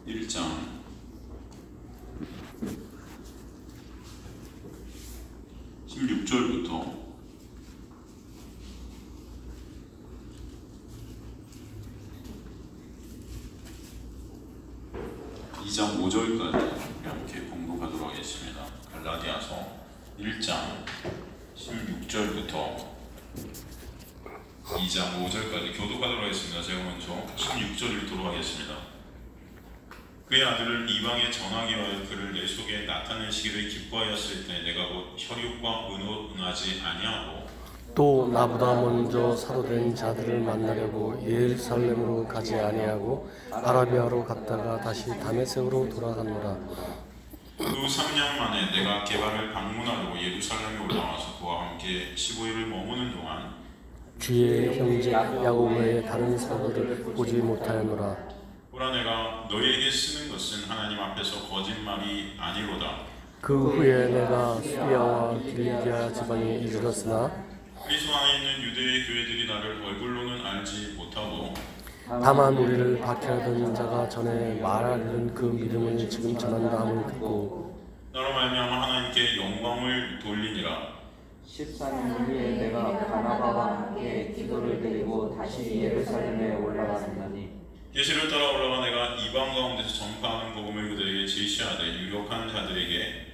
1장 16절부터 2장 5절까지 함께 공독하도록 하겠습니다. 갈라디아서 1장 16절부터 2장 5절까지 교독하도록 하겠습니다. 제가 먼저 16절 읽도록 하겠습니다. 그의 아들을 이방에 전하기 위하여 그를 내 속에 나타내시기를 기뻐하였을 때 내가 곧 혈육과 의논하지 아니하고 또 나보다 먼저 사도된 자들을 만나려고 예루살렘으로 가지 아니하고 아라비아로 갔다가 다시 다메섹으로 돌아가노라. 또 3년 만에 내가 게바를 방문하려고 예루살렘에 올라와서 그와 함께 15일을 머무는 동안 주의 형제 야곱 외에 다른 사도들을 보지 못하였노라. 보라 내가 너희에게 쓰는 것은 하나님 앞에서 거짓말이 아니로다. 그 후에 내가 수리아와 길리기아 지방에 이르렀으나 그리스도 안에 있는 유대의 교회들이 나를 얼굴로는 알지 못하고 다만 우리를 박해하던 자가 전에 말하려는 그 믿음을 지금 전한다 함을 듣고 나로 말미암아 하나님께 영광을 돌리니라. 14년 후에 내가 바나바와 함께 기도를 드리고 다시 예루살렘에 올라갔나니 계시를 따라 올라가 내가 이방 가운데서 전파하는 복음을 그들에게 제시하되 유력한 자들에게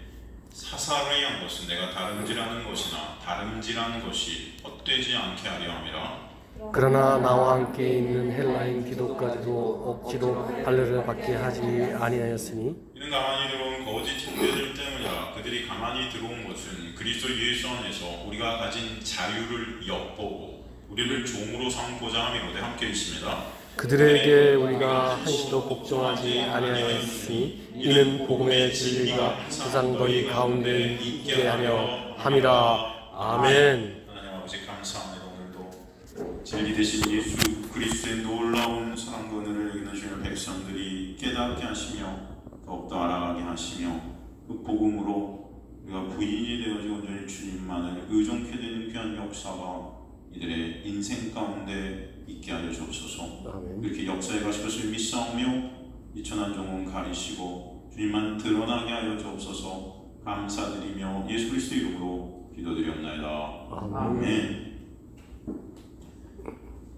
사사로이 한 것은 내가 다름질하는 것이나 다름질하는 것이 헛되지 않게 하려 함이라. 그러나 나와 함께 있는 헬라인 기도까지도 억지로 할례를 받게 하지 아니하였으니 이는 가만히 들어온 거짓 형제들 때문이라. 그들이 가만히 들어온 것은 그리스도 예수 안에서 우리가 가진 자유를 엿보고 우리를 종으로 삼고자 함이로되 함께 있습니다. 그들에게 우리가 한시도 복종하지 아니하였으니 이는 복음의 진리가 항상 너희 가운데 있게 하려 함이라. 아멘. 하나님 아버지 감사합니다. 오늘도 진리 되신 예수 그리스도의 놀라운 사랑과 은혜를 여기는 주의 백성들이 깨닫게 하시며 더욱더 알아가게 하시며 그 복음으로 우리가 부인이 되어지고 온전히 주님만을 의존케 되는 귀한 역사가 이들의 인생 가운데 있게 하여 주옵소서. 이렇게 역사에 가실 것을 믿사오며 이천한 종은 가리시고 주님만 드러나게 하여 주옵소서. 감사드리며 예수 그리스도 이름으로 기도드리옵나이다. 아멘.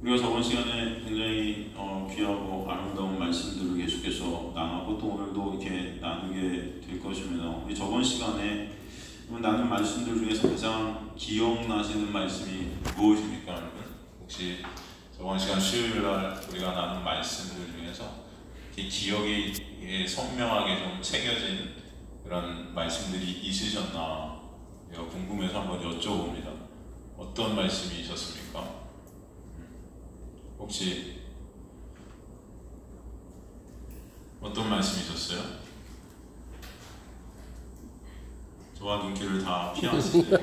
우리가 저번 시간에 굉장히 귀하고 아름다운 말씀들을 계속해서 나누고 또 오늘도 이렇게 나누게 될 것입니다. 우리 저번 시간에 나눈 말씀들 중에서 가장 기억나시는 말씀이 무엇입니까, 여러분? 혹시 저번 시간 수요일날 우리가 나눈 말씀들 중에서 기억에 선명하게 좀 새겨진 그런 말씀들이 있으셨나 제가 궁금해서 한번 여쭤봅니다. 어떤 말씀이 있었습니까? 혹시 어떤 말씀이 있었어요? 저와 눈길을 다 피하시네요.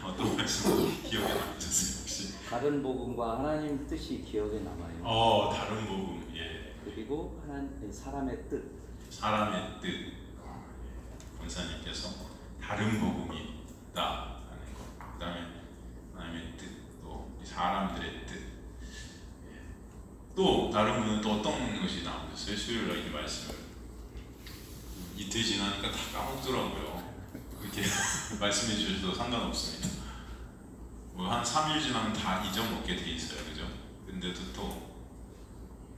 어떤 말씀 기억에 남으셨어요 혹시? 다른 복음과 하나님 뜻이 기억에 남아요. 다른 복음. 예. 그리고 사람의 뜻. 사람의 뜻. 권사님께서 다른 복음이 있다 하는 것. 그다음에 하나님의 뜻, 또 사람들의 뜻. 예. 또 다른 분은 또 어떤 것이 나오셨어요? 수요일날 이 말씀을. 이틀 지나니까 다 까먹더라고요. 이렇게 말씀해 주셔도 상관없습니다. 뭐 한 3일 지나면 다 잊어먹게 돼 있어요, 그죠? 근데도 또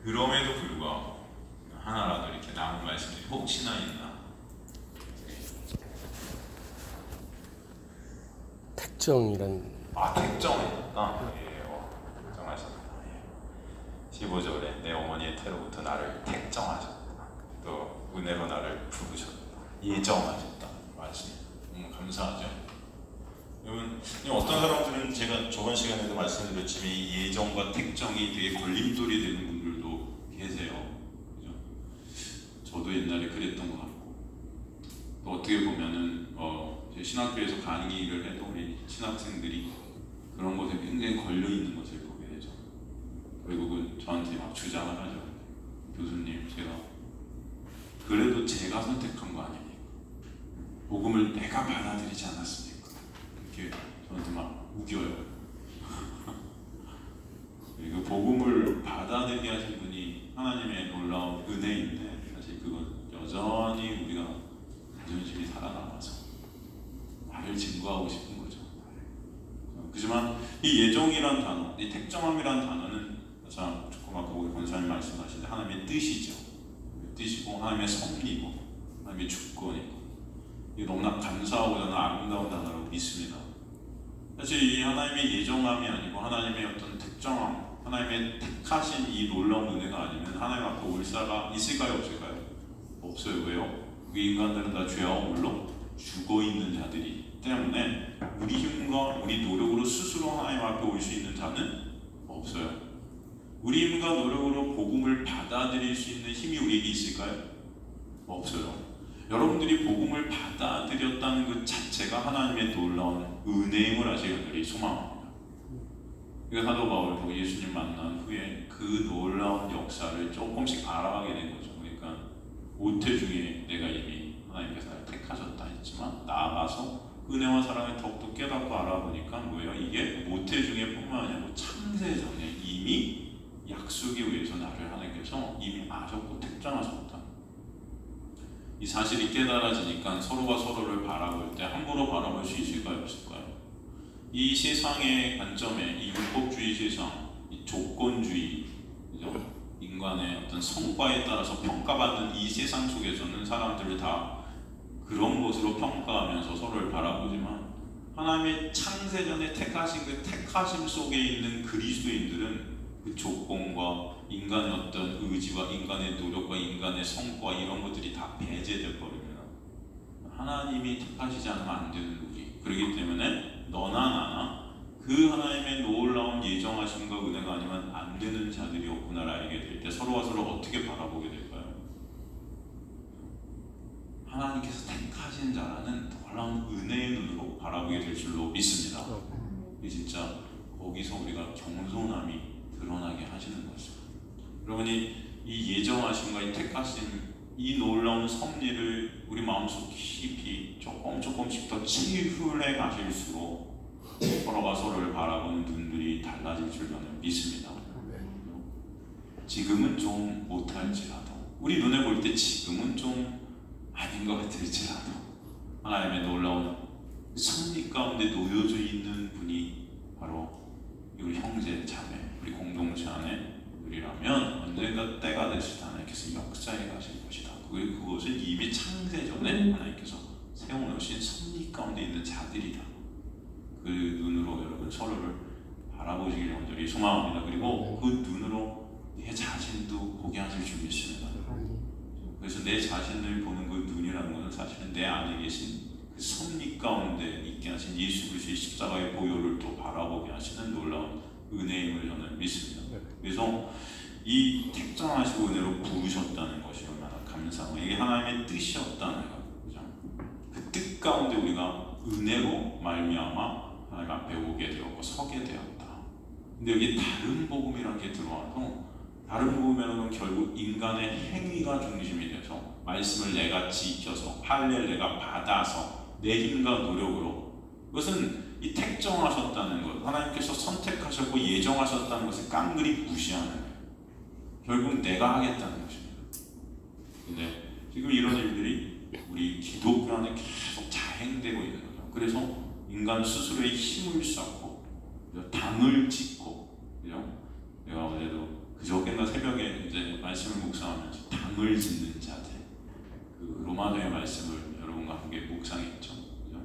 그럼에도 불구하고 하나라도 이렇게 남은 말씀들이 혹시나 있나? 택정이란 택정했다. 예, 택정하셨다. 예. 15절에 내 어머니의 태로부터 나를 택정하셨다. 또 은혜로 나를 부르셨다. 예정하셨다. 말씀. 감사하죠. 여러분, 어떤 사람들은 제가 저번 시간에도 말씀드렸지만 이 예정과 택정이 되게 걸림돌이 되는 분들도 계세요. 그죠? 저도 옛날에 그랬던 것 같고 또 어떻게 보면은 제 신학교에서 강의를 해도 우리 신학생들이 그런 것에 굉장히 걸려 있는 것을 보게 되죠. 결국은 저한테 막 주장을 하죠. 교수님, 제가 그래도 제가 선택한 거 아닙니까? 복음을 내가 받아들이지 않았습니까? 이렇게 저한테 막 우겨요. 그 복음을 받아들이게 하신 하나님의 놀라운 은혜인데 사실 그건 여전히 우리가 자존심이 살아남아서 나를 증거하고 싶은 거죠. 그렇지만 이 예정이란 단어, 이 택정함이란 단어는 참 조금 아까 우리 권사님 말씀하신 하나님의 뜻이죠. 뜻이고 하나님의 섭리고 하나님의 주권이고 이게 너무나 감사하고 저는 아름다운 단어라고 믿습니다. 사실 이 하나님의 예정함이 아니고 하나님의 어떤 특정함, 하나님의 택하신 이 놀라운 은혜가 아니면 하나님 앞에 올 사가 있을까요? 없을까요? 없어요. 왜요? 우리 인간들은 다 죄와 허물로 죽어있는 자들이기 때문에 우리 힘과 우리 노력으로 스스로 하나님 앞에 올 수 있는 자는 없어요. 우리 힘과 노력으로 복음을 받아들일 수 있는 힘이 우리에게 있을까요? 없어요. 여러분들이 복음을 받아들였다는 것 자체가 하나님의 놀라운 은혜임을 아시기를 소망합니다. 그러니까 사도 바울도 예수님 만난 후에 그 놀라운 역사를 조금씩 알아가게 된 거죠. 그러니까 모태 중에 내가 이미 하나님께서 나를 택하셨다 했지만 나아가서 은혜와 사랑을 더욱더 깨닫고 알아보니까 뭐예요? 이게 모태 중에 뿐만 아니라 창세 전에 이미 약속에 의해서 나를 하나님께서 이미 아셨고 택정하셨다. 이 사실이 깨달아지니까 서로가 서로를 바라볼 때 함부로 바라볼 수 있을까요? 없을까요? 이 세상의 관점에 이 율법주의 세상, 이 조건주의, 그죠? 인간의 어떤 성과에 따라서 평가받는 이 세상 속에서는 사람들을 다 그런 것으로 평가하면서 서로를 바라보지만 하나님의 창세전에 택하신 그 택하심 속에 있는 그리스도인들은 그 조건과 인간의 어떤 의지와 인간의 노력과 인간의 성과 이런 것들이 다 배제돼 버립니다. 하나님이 택하시지 않으면 안 되는 우리. 그렇기 때문에 너나 나나 그 하나님의 놀라운 예정하심과 은혜가 아니면 안 되는 자들이었구나를 알게 될 때 서로가 서로 어떻게 바라보게 될까요? 하나님께서 택하신 자라는 놀라운 은혜의 눈으로 바라보게 될 줄로 믿습니다. 이 진짜 거기서 우리가 겸손함이 드러나게 하시는 것이죠. 여러분이 이 예정하심과 이 택하심, 이 놀라운 섭리를 우리 마음속 깊이 조금씩 더 치유해 가실수록 서로가 서로를 바라보는 눈들이 달라질 줄 저는 믿습니다. 지금은 좀 못할지라도 우리 눈에 볼 때 지금은 좀 아닌 것 같을지라도 하나님의 놀라운 섭리 가운데 놓여져 있는 분이 바로 우리 형제 자매, 우리 공동체 안에 우리라면 언젠가 때가 되실 때 하나님께서 역사해 가실 것이다. 그것은 이미 창세 전에 하나님께서 세워놓으신 섭리 가운데 있는 자들이다. 그 눈으로 여러분 서로를 바라보시길 온전히 소망합니다. 그리고 그 눈으로 내 자신도 보게 하실 줄 믿습니다. 그래서 내 자신을 보는 그 눈이라는 것은 사실은 내 안에 계신 그 섭리 가운데 있게 하신 예수 그리스도의 십자가의 보혈을 또 바라보게 하시는 놀라운 은혜임을 저는 믿습니다. 그래서 이 택정하시고 은혜로 부르셨다는 것이 얼마나 감사하고 이게 하나님의 뜻이었다는 것, 그죠? 그 뜻 가운데 우리가 은혜로 말미암아 하나님 앞에 오게 되었고 서게 되었다. 근데 여기 다른 복음이라는 게 들어와서 다른 복음에는 결국 인간의 행위가 중심이 돼서 말씀을 내가 지켜서 할례를 내가 받아서 내 힘과 노력으로 그것은 이 택정하셨다는 것, 하나님께서 선택하셨고 예정하셨다는 것을 깡그리 무시하는 거예요. 결국 내가 하겠다는 것입니다. 근데 지금 이런 일들이 우리 기독교 안에 계속 자행되고 있는 거죠. 그래서 인간 스스로의 힘을 쌓고 당을 짓고, 그죠? 내가 어제도 그저께나 새벽에 이제 말씀을 묵상하면서 당을 짓는 자들, 그 로마서의 말씀을 여러분과 함께 묵상했죠. 그죠?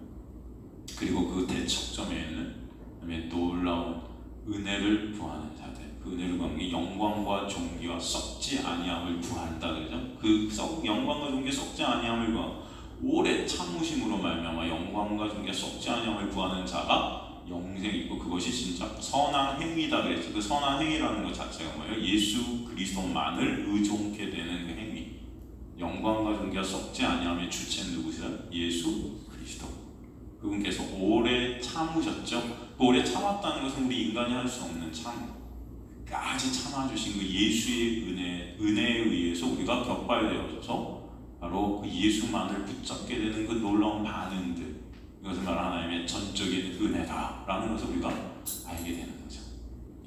그리고 그 대척점에 있는 놀라운 은혜를 구하는 자들, 그 은혜를 구하는 게 영광과 존귀와 썩지 아니함을 구한다, 그죠? 그 영광과 존귀 썩지 아니함을 구하 오래 참으심으로 말미암아 영광과 존귀 썩지 아니함을 구하는 자가 영생이 있고 그것이 진짜 선한 행위다 그랬죠. 그 선한 행위라는 것 자체가 뭐예요? 예수 그리스도만을 의존케 되는 그 행위. 영광과 존귀가 썩지 아니함의 주체는 누구세요? 예수 그리스도. 그분께서 오래 참으셨죠. 그 오래 참았다는 것은 우리 인간이 할 수 없는 참까지 참아주신 그 예수의 은혜에 의해서 우리가 격발되어져서 바로 그 예수만을 붙잡게 되는 그 놀라운 반응들, 이것을 말 하나님의 전적인 은혜다라는 것을 우리가 알게 되는 거죠.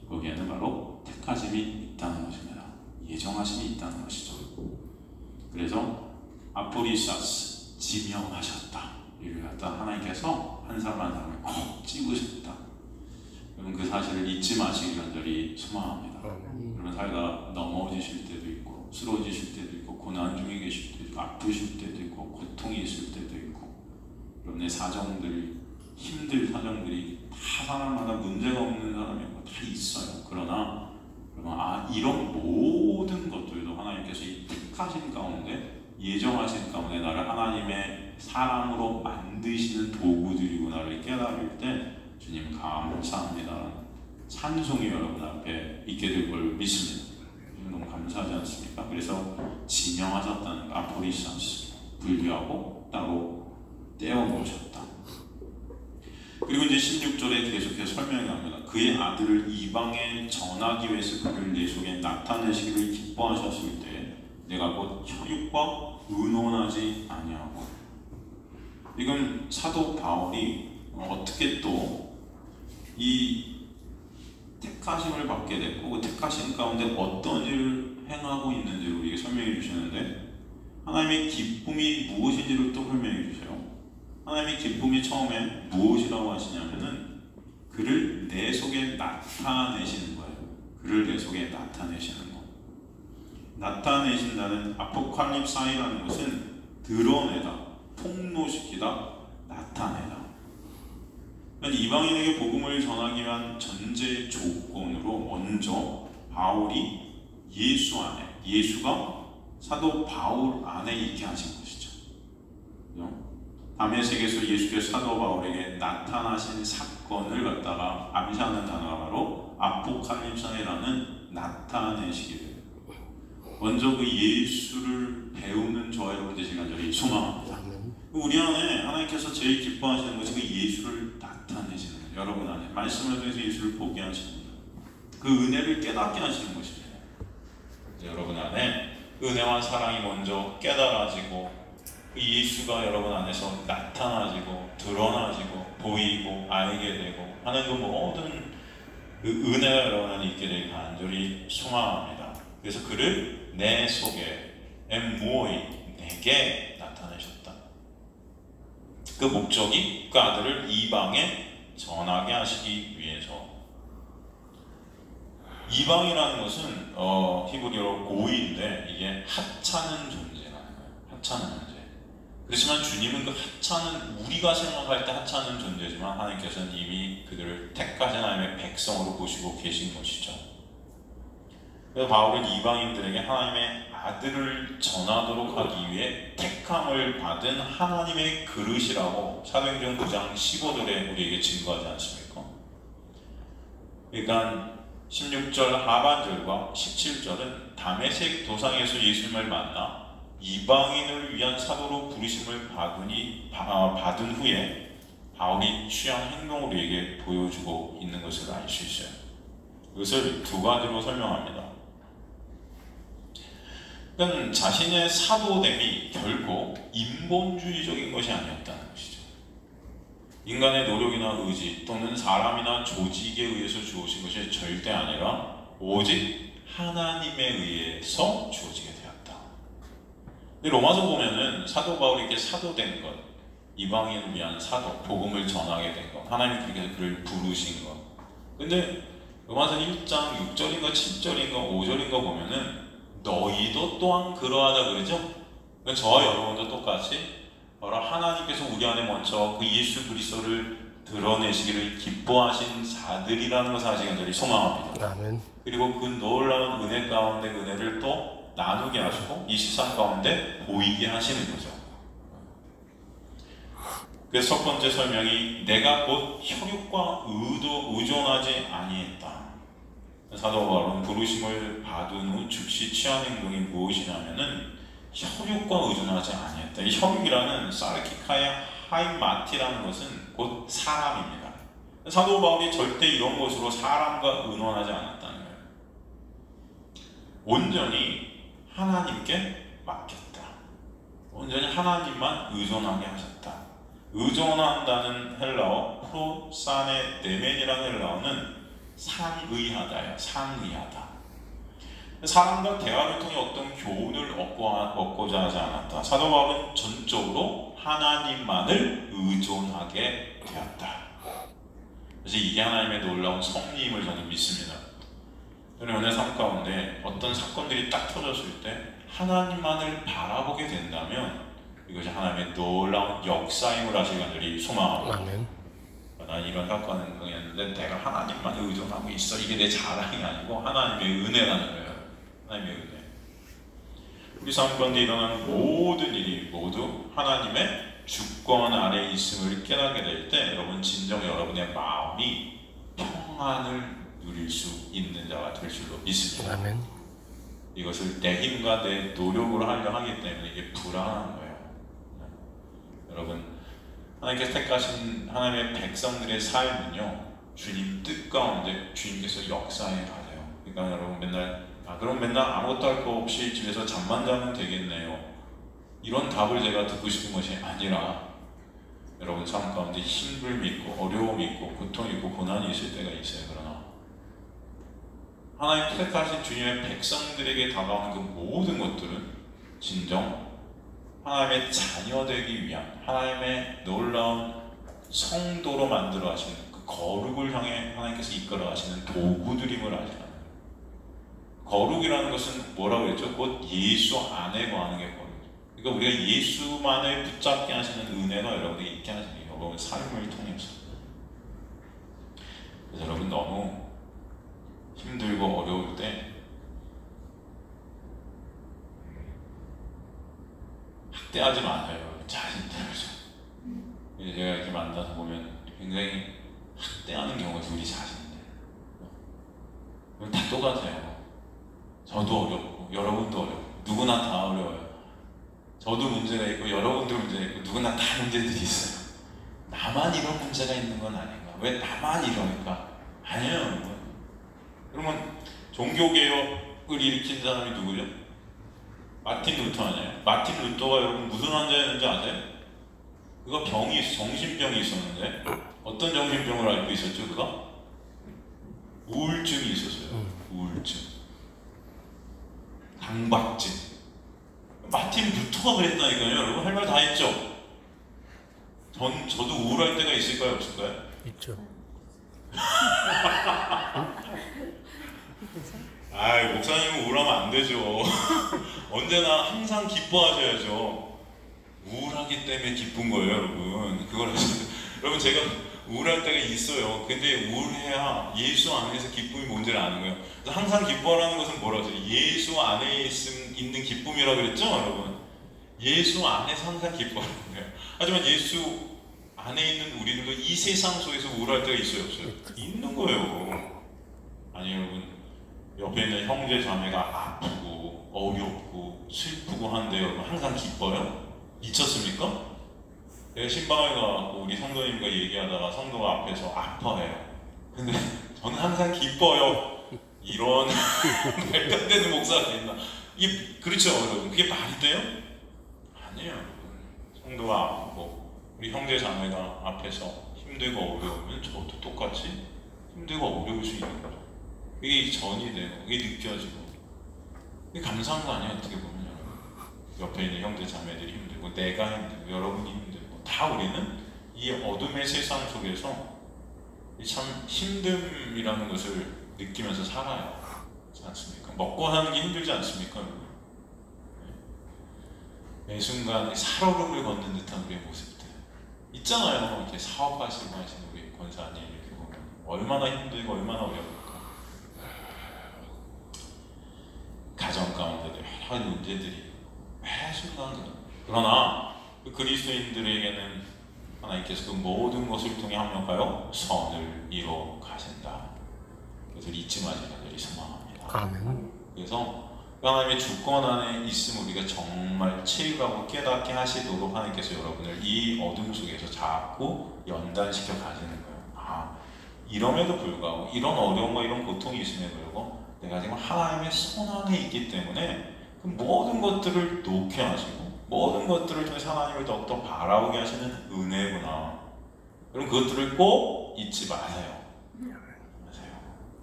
거기에는 바로 택하심이 있다는 것입니다. 예정하심이 있다는 것이죠. 그래서 아포리샤스, 지명하셨다. 이를 갖다 하나님께서 한 사람 한 사람을 콕 찍으셨다. 여러분 그 사실을 잊지 마시길 간절히 소망합니다. 여러분 살다 넘어지실 때도 있고 쓰러지실 때도 있고 고난 중에 계실 때도 있고 아프실 때도 있고 고통이 있을 때도 있고 여러분의 사정들이 힘들 사정들이 다 사람마다 문제가 없는 사람이 다 있어요. 그러나 여러분 이런 모든 것들도 하나님께서 이 택하신 가운데 예정하신 가운데 나를 하나님의 사람으로 만드시는 도구들이구나를 깨달을 때 주님 감사합니다 찬송이 여러분 앞에 있게 될 걸 믿습니다. 너무 감사하지 않습니까? 그래서 지명하셨다는 아포리샤스, 분류하고 따로 떼어놓으셨다. 그리고 이제 16절에 계속해서 설명이 나옵니다. 그의 아들을 이방에 전하기 위해서 그를 내 속에 나타내시기를 기뻐하셨을 때 내가 곧 혈육과 의논하지 아니하고. 이건 사도 바울이 어떻게 또 이 택하심을 받게 됐고 그 택하심 가운데 어떤 일을 행하고 있는지를 우리에게 설명해 주시는데 하나님의 기쁨이 무엇인지를 또 설명해 주세요. 하나님의 기쁨이 처음에 무엇이라고 하시냐면은 그를 내 속에 나타내시는 거예요. 그를 내 속에 나타내시는 거. 나타내신다는 아포칼립사이라는 것은 드러내다, 폭로시키다, 나타내다. 이방인에게 복음을 전하기 위한 전제 조건으로 먼저 바울이 예수 안에, 예수가 사도 바울 안에 있게 하신 것이죠. 다메섹에서 예수께서 사도 바울에게 나타나신 사건을 갖다가 암시하는 단어가 바로 아포칼립사이라는 나타내시기를. 먼저 그 예수를 배우는 저와 여러분 되시길 간절히 소망합니다. 우리 안에 하나님께서 제일 기뻐하시는 것이 그 예수를 나타내시는 거예요. 여러분 안에 말씀을 통해서 예수를 보게 하십니다. 그 은혜를 깨닫게 하시는 것입니다. 여러분 안에 은혜와 사랑이 먼저 깨달아지고 그 예수가 여러분 안에서 나타나지고 드러나지고 보이고 알게 되고 하는 그 모든 그 은혜가 여러분 안에 있게 되길 간절히 소망합니다. 그래서 그를 내 속에 엠모이 내게 나타내셨다. 그 목적이 그 아들을 이방에 전하게 하시기 위해서. 이방이라는 것은 히브리어로 고이인데 이게 하찮은 존재라는 거예요. 하찮은 존재. 그렇지만 주님은 그 하찮은, 우리가 생각할 때 하찮은 존재지만 하나님께서는 이미 그들을 택하신 하나님의 백성으로 보시고 계신 것이죠. 그래서 바울은 이방인들에게 하나님의 아들을 전하도록 하기 위해 택함을 받은 하나님의 그릇이라고 사도행전 9장 15절에 우리에게 증거하지 않습니까? 그러니까 16절 하반절과 17절은 다메섹 도상에서 예수님을 만나 이방인을 위한 사도로 부르심을 받은 후에 바울이 취한 행동을 우리에게 보여주고 있는 것을 알 수 있어요. 그것을 두 가지로 설명합니다. 그러니까 자신의 사도됨이 결코 인본주의적인 것이 아니었다는 것이죠. 인간의 노력이나 의지 또는 사람이나 조직에 의해서 주어진 것이 절대 아니라 오직 하나님에 의해서 주어지게 되었다. 근데 로마서 보면은 사도 바울이 이렇게 사도된 것, 이방인을 위한 사도, 복음을 전하게 된 것, 하나님께서 그를 부르신 것. 근데 로마서 1장 6절인가 7절인가 5절인가 보면은 너희도 또한 그러하다 그러죠? 저와 여러분도 똑같이 바로 하나님께서 우리 안에 먼저 그 예수 그리스도를 드러내시기를 기뻐하신 자들이라는 것을 아직 간절히 소망합니다. 아멘. 그리고 그 놀라운 은혜 가운데 은혜를 또 나누게 하시고 이 세상 가운데 보이게 하시는 거죠. 그래서 첫 번째 설명이 내가 곧 혈육과 의존하지 아니했다. 사도 바울은 부르심을 받은 후 즉시 취한 행동이 무엇이냐면은 혈육과 의존하지 아니했다. 이 혈육이라는 사르키카의 하이마티라는 것은 곧 사람입니다. 사도 바울이 절대 이런 것으로 사람과 의논하지 않았다는 거예요. 온전히 하나님께 맡겼다. 온전히 하나님만 의존하게 하셨다. 의존한다는 헬라어 프로사네 네멘이라는 헬라어는 상의하다예요. 상의하다. 사람과 대화를 통해 어떤 교훈을 얻고자 하지 않았다. 사도 바울은 전적으로 하나님만을 의존하게 되었다. 그래서 이게 하나님의 놀라운 섭리임을 저는 믿습니다. 저는 오늘 삶 가운데 어떤 사건들이 딱 터졌을 때 하나님만을 바라보게 된다면 이것이 하나님의 놀라운 역사임을 하시길 간절히 소망합니다. 아멘. 난 이런 사건은 했는데 내가 하나님만 의존하고 있어. 이게 내 자랑이 아니고 하나님의 은혜라는 거예요. 하나님의 은혜. 우리 삶 가운데 일어나는 모든 일이 모두 하나님의 주권 아래 있음을 깨닫게 될 때 여러분 진정 여러분의 마음이 평안을 누릴 수 있는 자가 될 줄로 믿습니다. 아멘. 이것을 내 힘과 내 노력으로 하려 하기 때문에 이게 불안한 거예요. 여러분, 하나님께서 택하신 하나님의 백성들의 삶은요, 주님 뜻 가운데 주님께서 역사해 가세요. 그러니까 여러분 맨날 그럼 맨날 아무것도 할 거 없이 집에서 잠만 자면 되겠네요. 이런 답을 제가 듣고 싶은 것이 아니라 여러분 삶 가운데 힘듦이 있고 어려움이 있고 고통이 있고 고난이 있을 때가 있어요. 그러나 하나님 택하신 주님의 백성들에게 다가오는 그 모든 것들은 진정 하나님의 자녀 되기 위한 하나님의 놀라운 성도로 만들어 하시는 그 거룩을 향해 하나님께서 이끌어 가시는 도구들임을 아시잖아요. 거룩이라는 것은 뭐라고 했죠? 곧 예수 안에 거하는 게 거룩이죠. 그러니까 우리가 예수만을 붙잡게 하시는 은혜가 여러분에게 있게 하시는 게 여러분의 삶을 통해서. 그래서 여러분 너무 힘들고 어려울 때 학대하지 마세요. 자신들을 좀. 제가 이렇게 만나서 보면 굉장히 학대하는 경우가 우리 자신들. 다 똑같아요. 저도 어렵고 여러분도 어렵고 누구나 다 어려워요. 저도 문제가 있고 여러분도 문제가 있고 누구나 다 문제들이 있어요. 나만 이런 문제가 있는 건 아닌가? 왜 나만 이러니까? 아니에요, 여러분. 그러면 종교개혁을 일으킨 사람이 누구죠? 마틴 루터 아니에요? 마틴 루터가 여러분 무슨 환자였는지 아세요? 그가 정신병이 있었는데 어떤 정신병을 앓고 있었죠? 그가? 우울증이 있었어요. 우울증. 강박증. 마틴 루터가 그랬다니까요. 여러분 할 말 다 했죠? 저도 우울할 때가 있을까요? 없을까요? 있죠. 목사님은 우울하면 안 되죠. 언제나 항상 기뻐하셔야죠. 우울하기 때문에 기쁜 거예요, 여러분. 그걸 하셔야 여러분 제가 우울할 때가 있어요. 근데 우울해야 예수 안에서 기쁨이 뭔지를 아는 거예요. 그래서 항상 기뻐하라는 것은 뭐라고 하죠? 예수 안에 있는 기쁨이라고 그랬죠, 여러분? 예수 안에서 항상 기뻐하는 거예요. 하지만 예수 안에 있는 우리들도 이 세상 속에서 우울할 때가 있어요, 없어요? 있는 거예요. 아니 여러분, 옆에 있는 형제 자매가 아프고 어렵고 슬프고 한데 여러분 항상 기뻐요? 미쳤습니까? 내가 신방을 가고 우리 성도님과 얘기하다가 성도가 앞에서 아파해요. 근데 저는 항상 기뻐요. 이런 말도 안 되는 목사가 있나? 이게 그렇죠, 여러분? 그게 말이 돼요? 아니에요, 여러분. 성도가 아프고 우리 형제 자매가 앞에서 힘들고 어려우면 저도 똑같이 힘들고 어려울 수 있는 거죠. 이게 전이 되고 이게 느껴지고 이게 감사한 거 아니에요, 어떻게 보면. 여러분 옆에 있는 형제 자매들이 힘들고 내가 힘들고 여러분이 힘들고 다 우리는 이 어둠의 세상 속에서 참 힘듦이라는 것을 느끼면서 살아요. 그렇지 않습니까? 먹고 사는 게 힘들지 않습니까, 여러분? 매 순간 살얼음을 걷는 듯한 우리의 모습들 있잖아요. 이렇게 사업하시고 하시는 우리 권사님 이렇게 보면 얼마나 힘들고 얼마나 어려울까. 가정 가운데도 여러 가지 문제들이 매 순간. 그러나 그 그리스도인들에게는 하나님께서 그 모든 것을 통해 합력하여 선을 이루어 가신다. 그것을 잊지 마시는 것을 소망합니다. 아멘. 그래서 하나님의 주권 안에 있음을 우리가 정말 체육하고 깨닫게 하시도록 하나님께서 여러분을 이 어둠 속에서 자꾸 연단시켜 가시는 거예요. 이럼에도 불구하고 이런 어려움과 이런 고통이 있음에도 불구하고 내가 지금 하나님의 손 안에 있기 때문에 그 모든 것들을 놓게 하시고 모든 것들을 통해서 하나님을 더욱더 바라보게 하시는 은혜구나. 그럼 그것들을 꼭 잊지 마세요.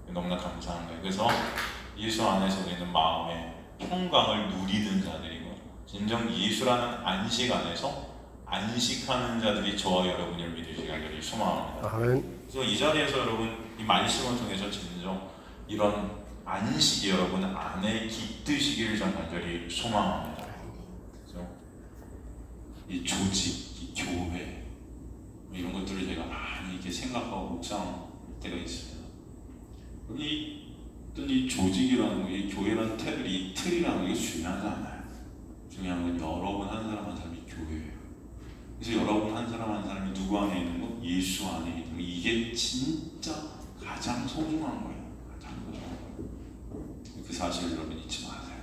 너무나 감사한 거예요. 그래서 예수 안에서 우리는 마음의 평강을 누리는 자들이고, 진정 예수라는 안식 안에서 안식하는 자들이 저와 여러분을 믿으시길 간절히 소망합니다. 아멘. 그래서 이 자리에서 여러분 이 말씀을 통해서 진정 이런 안식이 여러분 안에 깃드시기를 전 간절히 소망합니다. 그래서 이 조직, 이 교회 이런 것들을 제가 많이 이렇게 생각하고 묵상할 때가 있습니다. 이 조직이라는 거, 이 교회라는 이 틀이라는 게 중요하지 않아요. 중요한 건 여러분 한 사람 한 사람이 교회예요. 그래서 여러분 한 사람 한 사람이 누구 안에 있는 거? 예수 안에 있는 거. 이게 진짜 가장 소중한 거예요. 가장 소중한 거예요. 그 사실 여러분 잊지 마세요.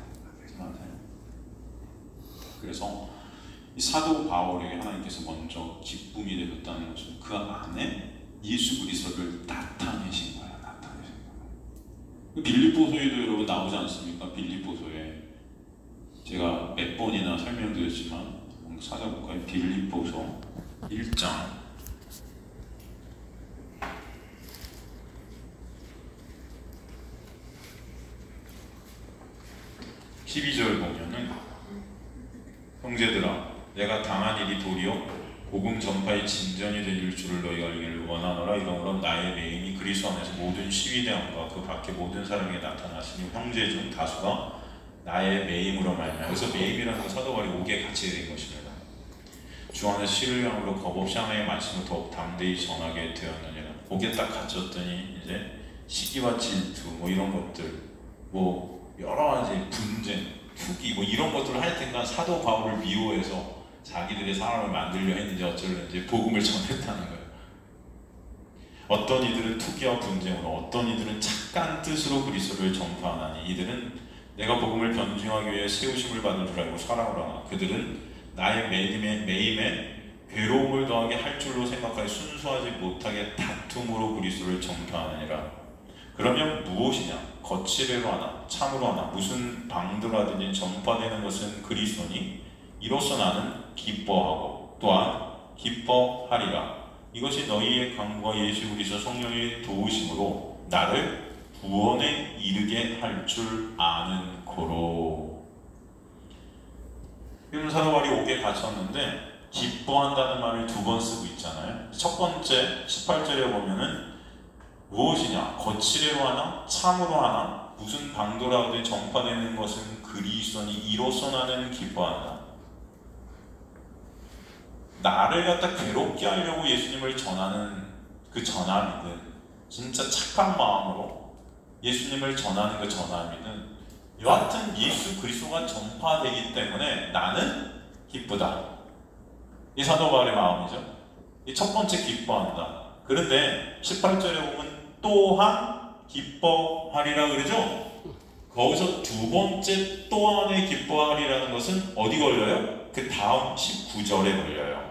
잊지 마세요. 그래서 이 사도 바울에게 하나님께서 먼저 기쁨이 되셨다는 것은 그 안에 예수 그리스도를 나타내신 거예요. 나타내신 거예요. 빌립보서에도 여러분 나오지 않습니까? 빌립보서에 제가 몇 번이나 설명드렸지만 한번 찾아볼까요? 빌립보서 1장 12절 보면은 형제들아 내가 당한 일이 도리어 복음 전파의 진전이 될 줄을 너희가 알기를 원하노라. 이러므로 나의 매임이 그리스도 안에서 모든 시위대함과 그 밖에 모든 사람에게 나타나시니 형제 중 다수가 나의 매임으로 말미암아. 그래서 매임이라는 건 사도 바울이 옥에 갇히게 된 것입니다. 주 안에서 신뢰함으로 겁없이 하나님의 말씀을 더욱 담대히 전하게 되었느니라. 옥에 딱 갇혔더니 이제 시기와 질투 뭐 이런 것들 뭐 여러 가지 분쟁, 투기 뭐 이런 것들을 할 텐가 사도 바울을 미워해서 자기들의 사람을 만들려 했는지 어쩌려는지 복음을 전했다는 거예요. 어떤 이들은 투기와 분쟁으로, 어떤 이들은 착한 뜻으로 그리스도를 전파하나니 이들은 내가 복음을 변증하기 위해 세우심을 받은 줄 알고 사랑을 하나 그들은 나의 매임에 괴로움을 더하게 할 줄로 생각하여 순수하지 못하게 다툼으로 그리스도를 전파하느니라. 그러면 무엇이냐? 거칠애로 하나 참으로 하나 무슨 방도로 하든지 전파되는 것은 그리스도니 이로써 나는 기뻐하고 또한 기뻐하리라. 이것이 너희의 강구와 예수 그리스도 성령의 도우심으로 나를 구원에 이르게 할 줄 아는 고로. 사도 바울이 옥에 갇혔는데 기뻐한다는 말을 두 번 쓰고 있잖아요. 첫 번째 18절에 보면은 무엇이냐? 거칠애로 하나 참으로 하나 무슨 방도로 하든 전파되는 것은 그리스도니 이로써 나는 기뻐한다. 나를 갖다 괴롭게 하려고 예수님을 전하는 그 전함이든 진짜 착한 마음으로 예수님을 전하는 그 전함이든 여하튼 예수 그리스도가 전파되기 때문에 나는 기쁘다. 이 사도 바울의 마음이죠. 이 첫 번째 기뻐한다. 그런데 18절에 보면 또한 기뻐하리라 그러죠. 거기서 두 번째 또한의 기뻐하리라는 것은 어디 걸려요? 그 다음 19절에 걸려요.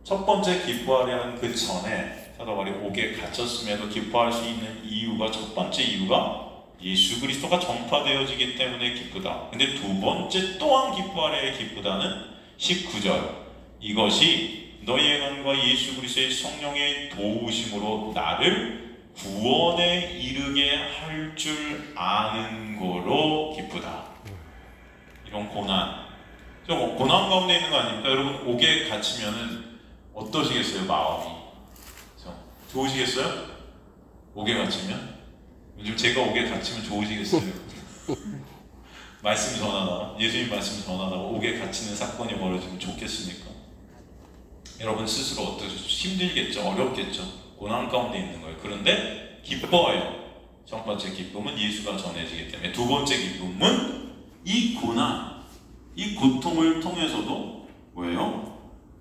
첫 번째 기뻐하려는 그 전에 사도 바울이 옥에 갇혔음에도 기뻐할 수 있는 이유가 첫 번째 이유가 예수 그리스도가 전파되어지기 때문에 기쁘다. 근데 두 번째 또한 기뻐하려의 기쁘다는 19절 이것이 너희의 간과 예수 그리스도의 성령의 도우심으로 나를 구원에 이르게 할 줄 아는 거로 기쁘다. 이런 고난 고난 가운데 있는 거 아닙니까? 여러분 옥에 갇히면은 어떠시겠어요? 마음이 좋으시겠어요? 옥에 갇히면? 요즘 제가 옥에 갇히면 좋으시겠어요? 말씀 전하다가 예수님 말씀 전하다가 옥에 갇히는 사건이 벌어지면 좋겠습니까? 여러분 스스로 어떠시죠? 힘들겠죠? 어렵겠죠? 고난 가운데 있는 거예요. 그런데 기뻐해요. 첫 번째 기쁨은 예수가 전해지기 때문에 두 번째 기쁨은 이 고난, 이 고통을 통해서도 뭐예요?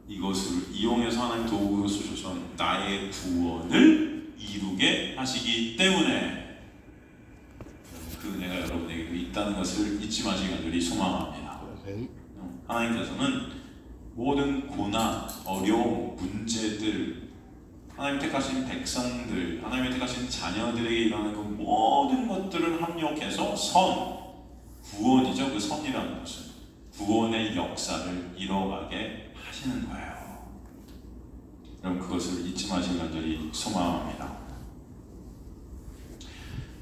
이것을 이용해서 하나님 도구로 쓰셔서 나의 구원을 이루게 하시기 때문에 그 은혜가 여러분에게도 있다는 것을 잊지 마시기 간절히 소망합니다. 하나님께서는 모든 고난, 어려움, 문제들 하나님 택하신 백성들, 하나님의 택하신 자녀들에게 일어나는 그 모든 것들을 합력해서 구원이죠. 그 선이라는 것은 구원의 역사를 이뤄가게 하시는 거예요. 여러분 그것을 잊지 마시길 간절히 소망합니다.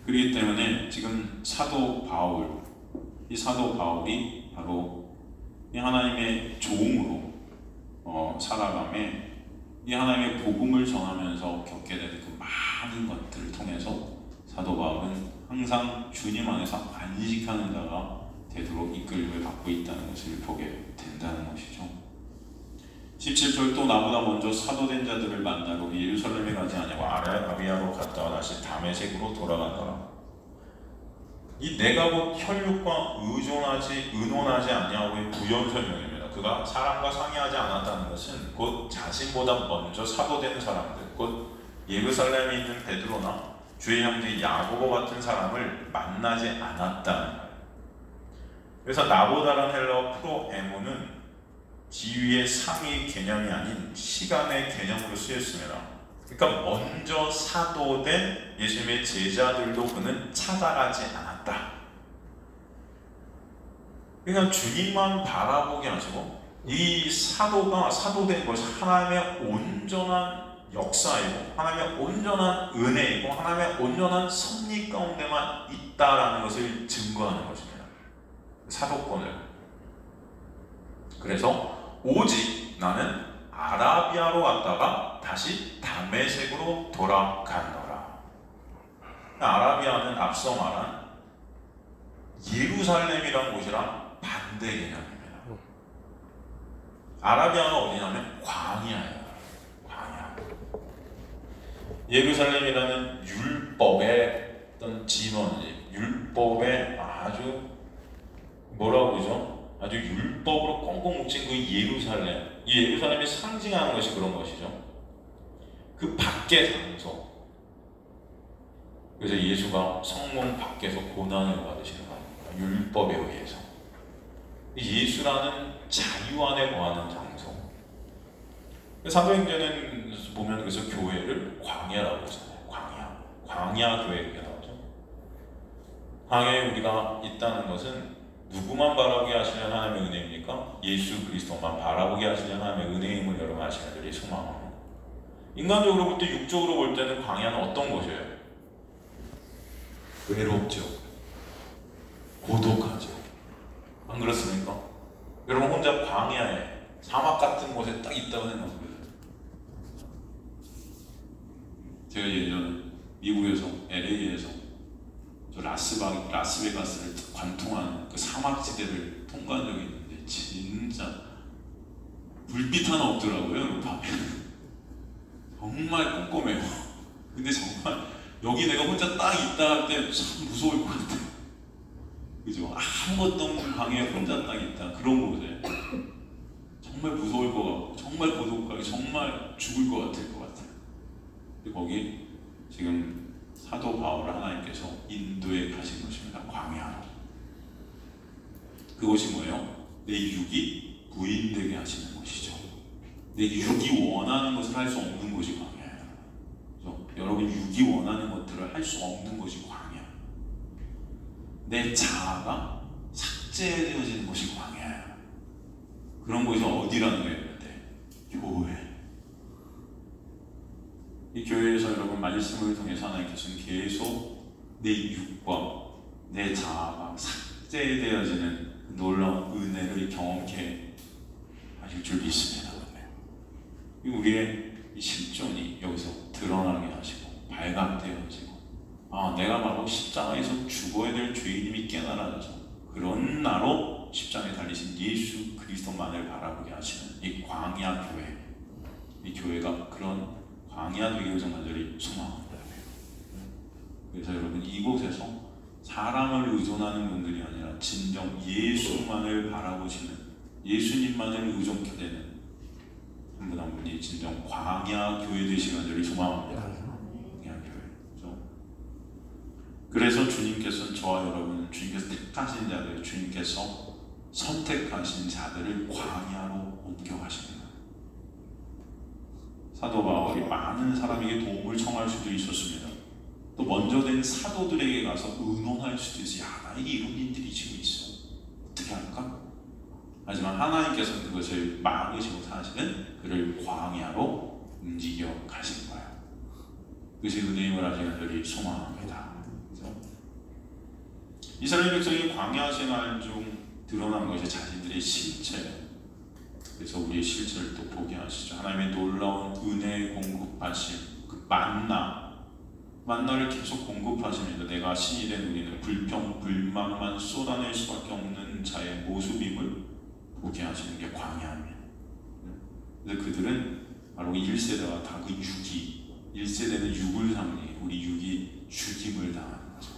그렇기 때문에 지금 사도 바울, 이 사도 바울이 바로 이 하나님의 종으로 살아가며 이 하나님의 복음을 전하면서 겪게 된 그 많은 것들을 통해서 사도 바울은 항상 주님 안에서 안식하는 자가 되도록 이끌림을 받고 있다는 것을 보게 된다는 것이죠. 17절 또 나보다 먼저 사도된 자들을 만나러 예루살렘에 가지 아니하고 아라비아로 갔다가 다시 다메섹으로 돌아간다라. 이 내가 곧 혈육과 의논하지 아니하고의 부연 설명입니다. 그가 사람과 상의하지 않았다는 것은 곧 자신보다 먼저 사도된 사람들, 곧 예루살렘에 있는 베드로나 주의 형제 야고보 같은 사람을 만나지 않았다는 거예요. 그래서 나보다란 헬라어 프로에모는 지위의 상위 개념이 아닌 시간의 개념으로 쓰였습니다. 그러니까 먼저 사도된 예수님의 제자들도 그는 찾아가지 않았다. 그러니까 주님만 바라보게 하시고 이 사도가 사도된 것이 하나님의 온전한 역사이고 하나님의 온전한 은혜이고 하나님의 온전한 섭리 가운데만 있다라는 것을 증거하는 것입니다. 사도권을. 그래서 오직 나는 아라비아로 갔다가 다시 다메섹으로 돌아간노라. 아라비아는 앞서 말한 예루살렘이라는 곳이랑 반대 개념입니다. 아라비아는 어디냐면 광야예요. 광야. 예루살렘이라는 율법의 어떤 진원지, 율법의 아주 뭐라고 그러죠? 아주 율법으로 꽁꽁 뭉친 그 예루살렘, 이 예루살렘이 상징하는 것이 그런 것이죠. 그 밖의 장소. 그래서 예수가 성문 밖에서 고난을 받으시는 겁니다. 율법에 의해서. 예수라는 자유 안에 거하는 장소. 사도행전은 보면 그래서 교회를 광야라고 하잖아요. 광야 교회 이렇게 나오죠. 광야에 우리가 있다는 것은 누구만 바라보게 하시려는 하나님의 은혜입니까? 예수 그리스도만 바라보게 하시려는 하나님의 은혜임을 여러분 아시는 들이 소망하고, 인간적으로 볼 때, 육적으로 볼 때는 광야는 어떤 곳이에요? 외롭죠. 고독하죠. 안 그렇습니까? 여러분 혼자 광야에 사막 같은 곳에 딱 있다고 생각해보세요. 제가 예전에 미국에서 LA에서 저 라스베가스를 관통하는 그 사막지대를 통과한 적이 있는데 진짜 불빛 하나 없더라고요. 밤에 정말 꼼꼼해요. 근데 정말 여기 내가 혼자 딱 있다 할 때 참 무서울 것 같아요. 그죠? 아무것도 없는 방에 혼자 딱 있다 그런 곳에 정말 무서울 것 같고 정말 고독하게 정말 죽을 것 같을 것 같아요. 근데 거기 지금 사도 바울을 하나님께서 인도에 가신 것입니다. 광야로. 그것이 뭐예요? 내 육이 부인되게 하시는 것이죠. 내 육이 원하는 것을 할 수 없는 것이 광야예요. 그래서 여러분 육이 원하는 것들을 할 수 없는 것이 광야. 내 자아가 삭제되어지는 것이 광야예요. 그런 곳이 어디라는 거예요? 교회. 이 교회에서 여러분 말씀을 통해서 하나님께서는 계속 내 육과 내 자아가 삭제되어지는 놀라운 은혜를 경험케 하실 줄 믿습니다. 우리의 이 실존이 여기서 드러나게 하시고 발각되어지고, 아, 내가 바로 십자가에서 죽어야 될 죄인임이 깨달아져서 그런 나로 십자가에 달리신 예수 그리스도만을 바라보게 하시는 이 광야 교회, 이 교회가 그런 광야 되기를 간절히 소망합니다. 그래서 여러분 이곳에서 사람을 의존하는 분들이 아니라 진정 예수만을 바라보시는, 예수님만을 의존케 되는 한 분 한 분이 진정 광야 교회 되시길 간절히 소망합니다. 광야 교회. 그렇죠? 그래서 주님께서는 저와 여러분, 주님께서 택하신 자들, 주님께서 선택하신 자들을 광야로 옮겨가십니다. 사도 바울이 많은 사람에게 도움을 청할 수도 있었습니다. 또 먼저 된 사도들에게 가서 의논할 수도 있어요. 야, 나에게 이런 일들이 지금 있어. 어떻게 할까? 하지만 하나님께서는 그것을 막으시고 사실은 그를 광야로 움직여 가신 거예요. 그것이 은혜임을 하시는 들이 소망합니다. 그래서 이스라엘 백성이 광야 생활 중 드러난 것이 자신들의 실체예요. 그래서 우리의 실체를 또 보게 하시죠. 하나님의 놀라운 은혜의 공급하심, 그 만나를 계속 공급하시면서 내가 신이 된 우리는 불평, 불만만 쏟아낼 수밖에 없는 자의 모습임을 보게 하시는 게 광야입니다. 그래서 그들은 바로 1세대와 다 그 육이, 1세대는 육을 상징해 우리 육이 죽임을 당하는 거죠.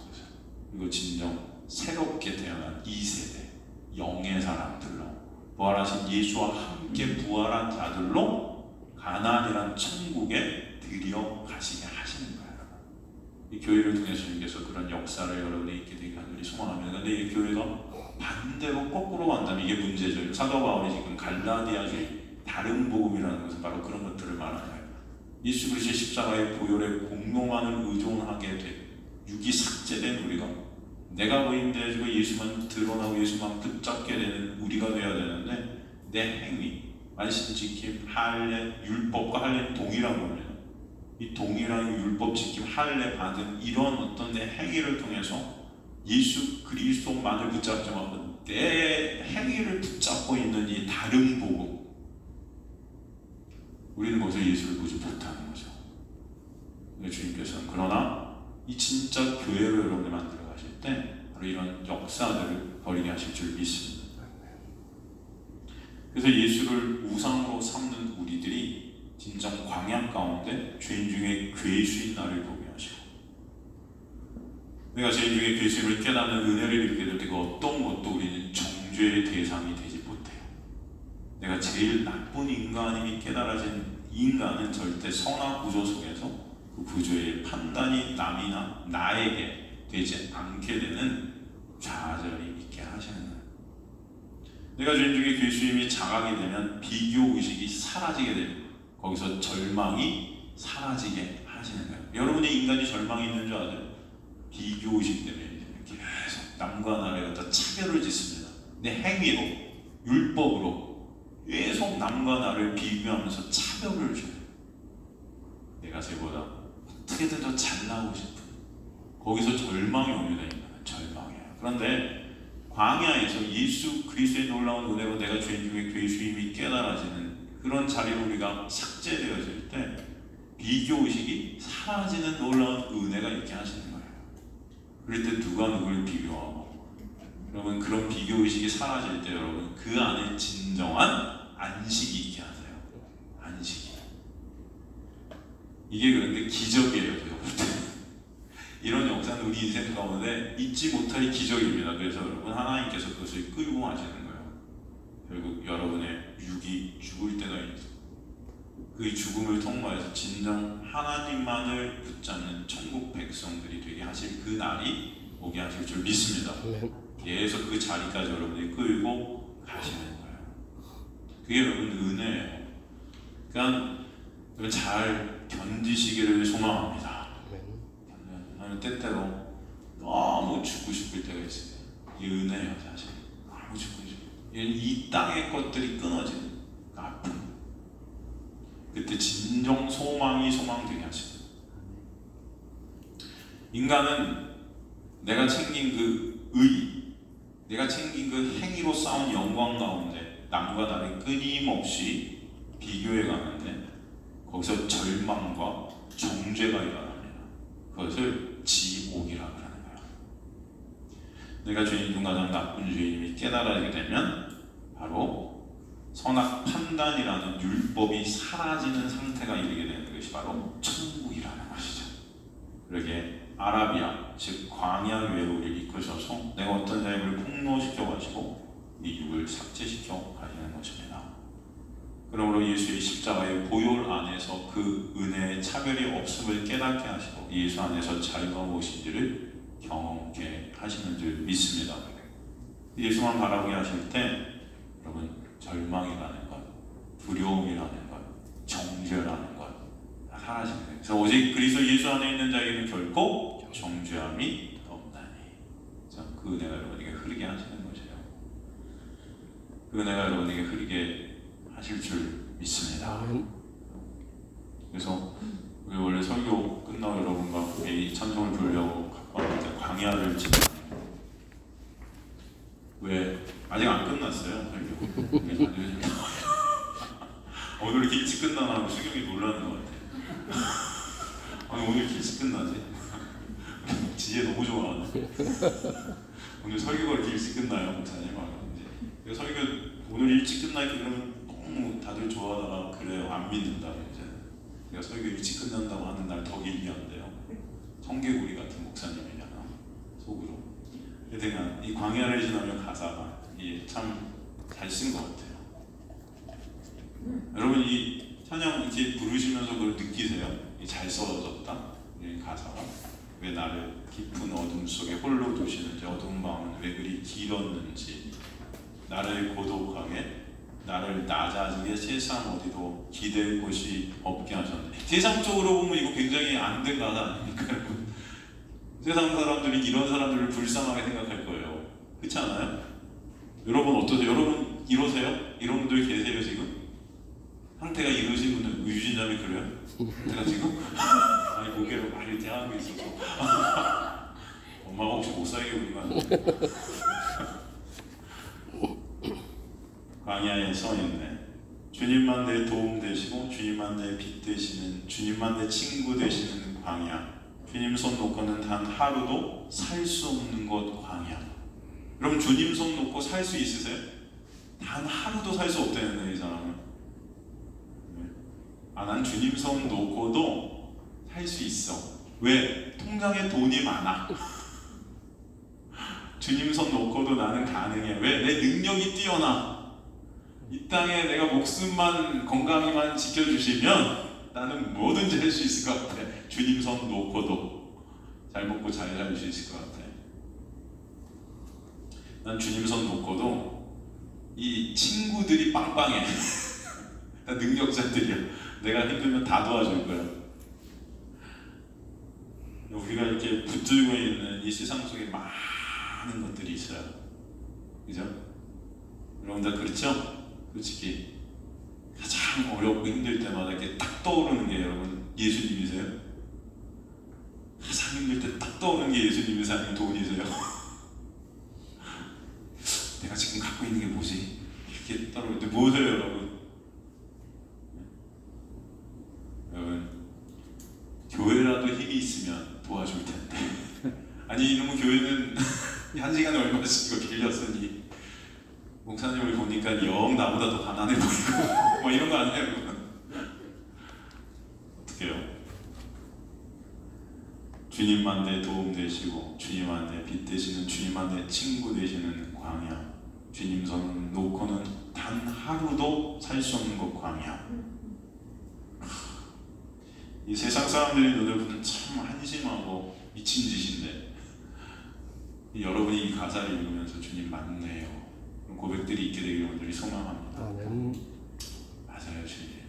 그리고 진정 새롭게 태어난 2세대, 영의 사람들로 부활하신 예수와 함께 부활한 자들로 가나안이란 천국에 들여가시게 하시는 거예요. 이 교회를 통해서 주님께서 그런 역사를 여러분이 있게 되게 간절히 소망합니다. 근데 이 교회가 반대로 거꾸로 간다면 이게 문제죠. 사도 바울이 지금 갈라디아주의 다른 복음이라는 것은 바로 그런 것들을 말하는 거예요. 예수 그리스도의 십자가의 보혈에 공로만을 의존하게 돼 육이 삭제된 우리가 내가 부인되어지고 예수만 드러나고 예수만 붙잡게 되는 우리가 되어야 되는데 내 행위, 말씀 지킴, 할례, 율법과 할례는 동일한 겁니다. 이 동일한 율법 지킴, 할례 받은 이런 어떤 내 행위를 통해서 예수 그리스도만을 붙잡지 말고 내 행위를 붙잡고 있는 이 다른 복음, 우리는 거기서 예수를 보지 못하는 거죠. 주님께서는 그러나 이 진짜 교회로 여러분을 만들어 가실 때 바로 이런 역사들을 벌이게 하실 줄 믿습니다. 그래서 예수를 우상으로 삼는 우리들이 진정 광야 가운데 죄인 중에 괴수인 나를 보게 하시고, 내가 죄인 중에 괴수임을 깨닫는 은혜를 입게 될 때 그 어떤 것도 우리는 정죄의 대상이 되지 못해요. 내가 제일 나쁜 인간임이 깨달아진 이 인간은 절대 선악 구조 속에서 그 구조의 판단이 남이나 나에게 되지 않게 되는 좌절이 있게 하시는 거예요. 내가 죄인 중에 괴수임이 자각이 되면 비교 의식이 사라지게 됩니다. 거기서 절망이 사라지게 하시는 거예요. 여러분의 인간이 절망이 있는 줄 아세요? 비교 의식 때문에 계속 남과 나를 갖다 차별을 짓습니다. 내 행위로, 율법으로 계속 남과 나를 비교하면서 차별을 줘요. 내가 쟤보다 어떻게든 더 잘나오고 싶은, 거기서 절망이 오게 되는 절망이에요. 그런데 광야에서 예수 그리스도의 놀라운 은혜로 내가 죄인 중에 괴수임이 깨달아지는 그런 자리로 우리가 삭제되어질 때 비교의식이 사라지는 놀라운 은혜가 있게 하시는 거예요. 그럴 때 누가 누구를 비교하고, 여러분 그런 비교의식이 사라질 때 여러분 그 안에 진정한 안식이 있게 하세요. 안식이. 이게 그런데 기적이에요. 이런 역사는 우리 인생 가운데 잊지 못할 기적입니다. 그래서 여러분 하나님께서 그것을 끌고 가시는 거예요. 결국 여러분의 육이 죽을 때가 있어요. 그 죽음을 통과해서 진정 하나님만을 붙잡는 천국 백성들이 되게 하실 그 날이 오게 하실 줄 믿습니다. 계속 그 자리까지 여러분이 끌고 가시는 거예요. 그게 여러분 은혜예요. 그러니까 잘 견디시기를 소망합니다. 때때로 너무 죽고 싶을 때가 있어요. 이 은혜예요. 사실 너무 죽고 싶어요. 이 땅의 것들이 끊어지는 그 아픔, 그때 진정 소망이 소망되게 하십니다. 인간은 내가 챙긴 그 의, 내가 챙긴 그 행위로 쌓은 영광 가운데 남과 나를 끊임없이 비교해 가는데 거기서 절망과 정죄가 일어납니다. 그것을 지옥이라고 하는 거예요. 내가 죄인 중 가장 나쁜 죄인임이 깨달아지게 되면 바로 선악 판단이라는 율법이 사라지는 상태가 이르게 되는 것이 바로 천국이라는 것이죠. 그러게 아라비아, 즉 광야 교회로 우리를 이끄셔서 내가 어떤 자임을 폭로시켜 가지고 이 육을 삭제시켜 가시는 것입니다. 그러므로 예수의 십자가의 보혈 안에서 그 은혜의 차별이 없음을 깨닫게 하시고 예수 안에서 자유가 무엇인지를 경험케 하시는 줄 믿습니다. 예수만 바라보게 하실 때 여러분 절망이라는 것, 두려움이라는 것, 정죄라는 것 사라지는 거예요. 그래서 오직 그리스도 예수 안에 있는 자에게는 결코 정죄함이 없다니. 그 은혜가 여러분에게 흐르게 하시는 것이에요. 그 은혜가 여러분에게 흐르게 하실 줄 믿습니다. 그래서 우리 원래 설교 끝나고 여러분과 이 찬송을 부르려고 갖고 왔는데 광야를 지나 아직 안 끝났어요. 설교. 오늘 이렇게 일찍 끝나나 하고 수경이 놀라는 것 같아. 아니 오늘 이렇게 일찍 끝나지? 지혜 너무 좋아하네. 오늘 설교가 이렇게 일찍 끝나요, 목사님? 이제 설교 오늘 일찍 끝나니까 그러면 너무 다들 좋아하다가 그래요. 안 믿는다 이제. 내가 설교 일찍 끝난다고 하는 날 더 길게 한대요. 청개구리 같은 목사님이잖아. 속으로. 하여튼 이 광야를 지나면 가사가 참 잘 쓴 것 같아요. 여러분 이 찬양 이렇게 부르시면서 그걸 느끼세요? 잘 써졌다. 이 가사가 왜 나를 깊은 어둠 속에 홀로 두시는지, 어두운 마음은 왜 그리 길었는지, 나를 고독하게, 나를 낮아지게 세상 어디도 기댈 곳이 없게 하셨네. 세상적으로 보면 이거 굉장히 안 된 가사 아닙니까? 세상 사람들이 이런 사람들을 불쌍하게 생각할 거예요. 그렇지 않아요? 여러분 어떠세요? 여러분 이러세요? 이런 분들 계세요 지금? 상태가 이러신 분은 유진자매 그래요? 상태가 지금? 아니 고개로 많이 대하고 있어서 엄마가 혹시 못 살게 우리가 광야에 서 있네. 주님만 내 도움 되시고 주님만 내 빛 되시는, 주님만 내 친구 되시는 광야. 주님 손 놓고는 단 하루도 살 수 없는 곳 광야. 그럼 주님 손 놓고 살 수 있으세요? 단 하루도 살 수 없다는데 이 사람은. 난 주님 손 놓고도 살 수 있어. 왜? 통장에 돈이 많아. 주님 손 놓고도 나는 가능해. 왜? 내 능력이 뛰어나. 이 땅에 내가 목숨만 건강히만 지켜주시면 나는 뭐든지 할 수 있을 것 같아. 주님 손 놓고도 잘 먹고 잘 살 수 있을 것 같아. 난 주님 손 놓고도 이 친구들이 빵빵해. 능력자들이야. 내가 힘들면 다 도와줄 거야. 우리가 이렇게 붙들고 있는 이 세상 속에 많은 것들이 있어요. 그죠? 여러분 다 그렇죠? 솔직히 가장 어렵고 힘들 때마다 이렇게 딱 떠오르는 게 여러분 예수님이세요? 가장 힘들 때 딱 떠오르는 게 예수님이세요? 아니면 돈이세요? 내가 지금 갖고 있는 게 뭐지? 이렇게 떠오를 때 뭐세요 여러분? 여러분 교회라도 힘이 있으면 도와줄 텐데 아니 이놈의 교회는 한 시간에 얼마씩 이거 빌렸으니 목사님을 보니까 영 나보다 더 가난해 보이고 뭐 이런 거 아니에요 여러분? 어떻게 해요? 주님만 내 도움 되시고 주님만 내 빛 되시는, 주님만 내 친구 되시는 광야. 주님 손 놓고는 단 하루도 살 수 없는 것 광야. 이 세상 사람들이 눈을 보면 참 한심하고 미친 짓인데 여러분이 이 가사를 읽으면서 주님 맞네요. 그런 고백들이 있게 되기를 오늘이 소망합니다. 맞아요 주님.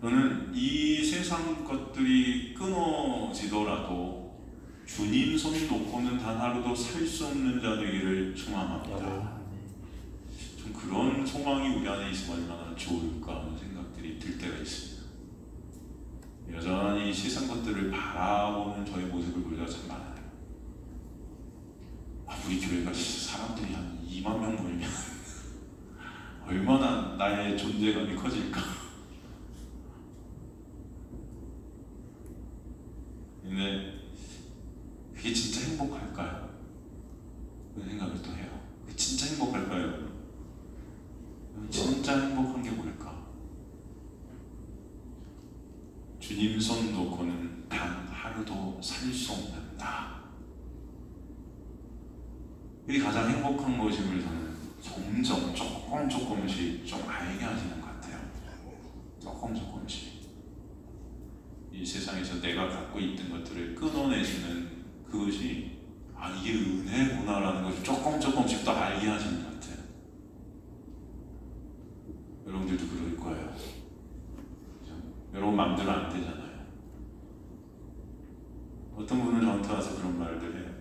저는 이 세상 것들이 끊어지더라도 주님 손 놓고는 단 하루도 살 수 없는 자 되기를 소망합니다. 좀 그런 소망이 우리 안에 있으면 얼마나 좋을까 하는 생각들이 들 때가 있습니다. 여전히 세상 것들을 바라보는 저의 모습을 볼 때가 참 많아요. 우리 교회가 사람들이 한 2만 명 모이면 얼마나 나의 존재감이 커질까. 근데 그게 진짜 행복할까요? 그런 생각을 또 해요. 그게 진짜 행복할까요? 진짜 행복한 게 뭘까? 주님 손 놓고는 단 하루도 살 수 없는 나. 이게 가장 행복한 것임을 저는 점점 조금씩 좀 알게 하시는 것 같아요. 조금씩. 이 세상에서 내가 갖고 있던 것들을 끊어내시는 그것이 이게 은혜구나라는 것을 조금씩 더 알게 하시는 것 같아요. 여러분들도 그럴 거예요. 여러분 마음대로 안 되잖아요. 어떤 분은 저한테 와서 그런 말들 해요.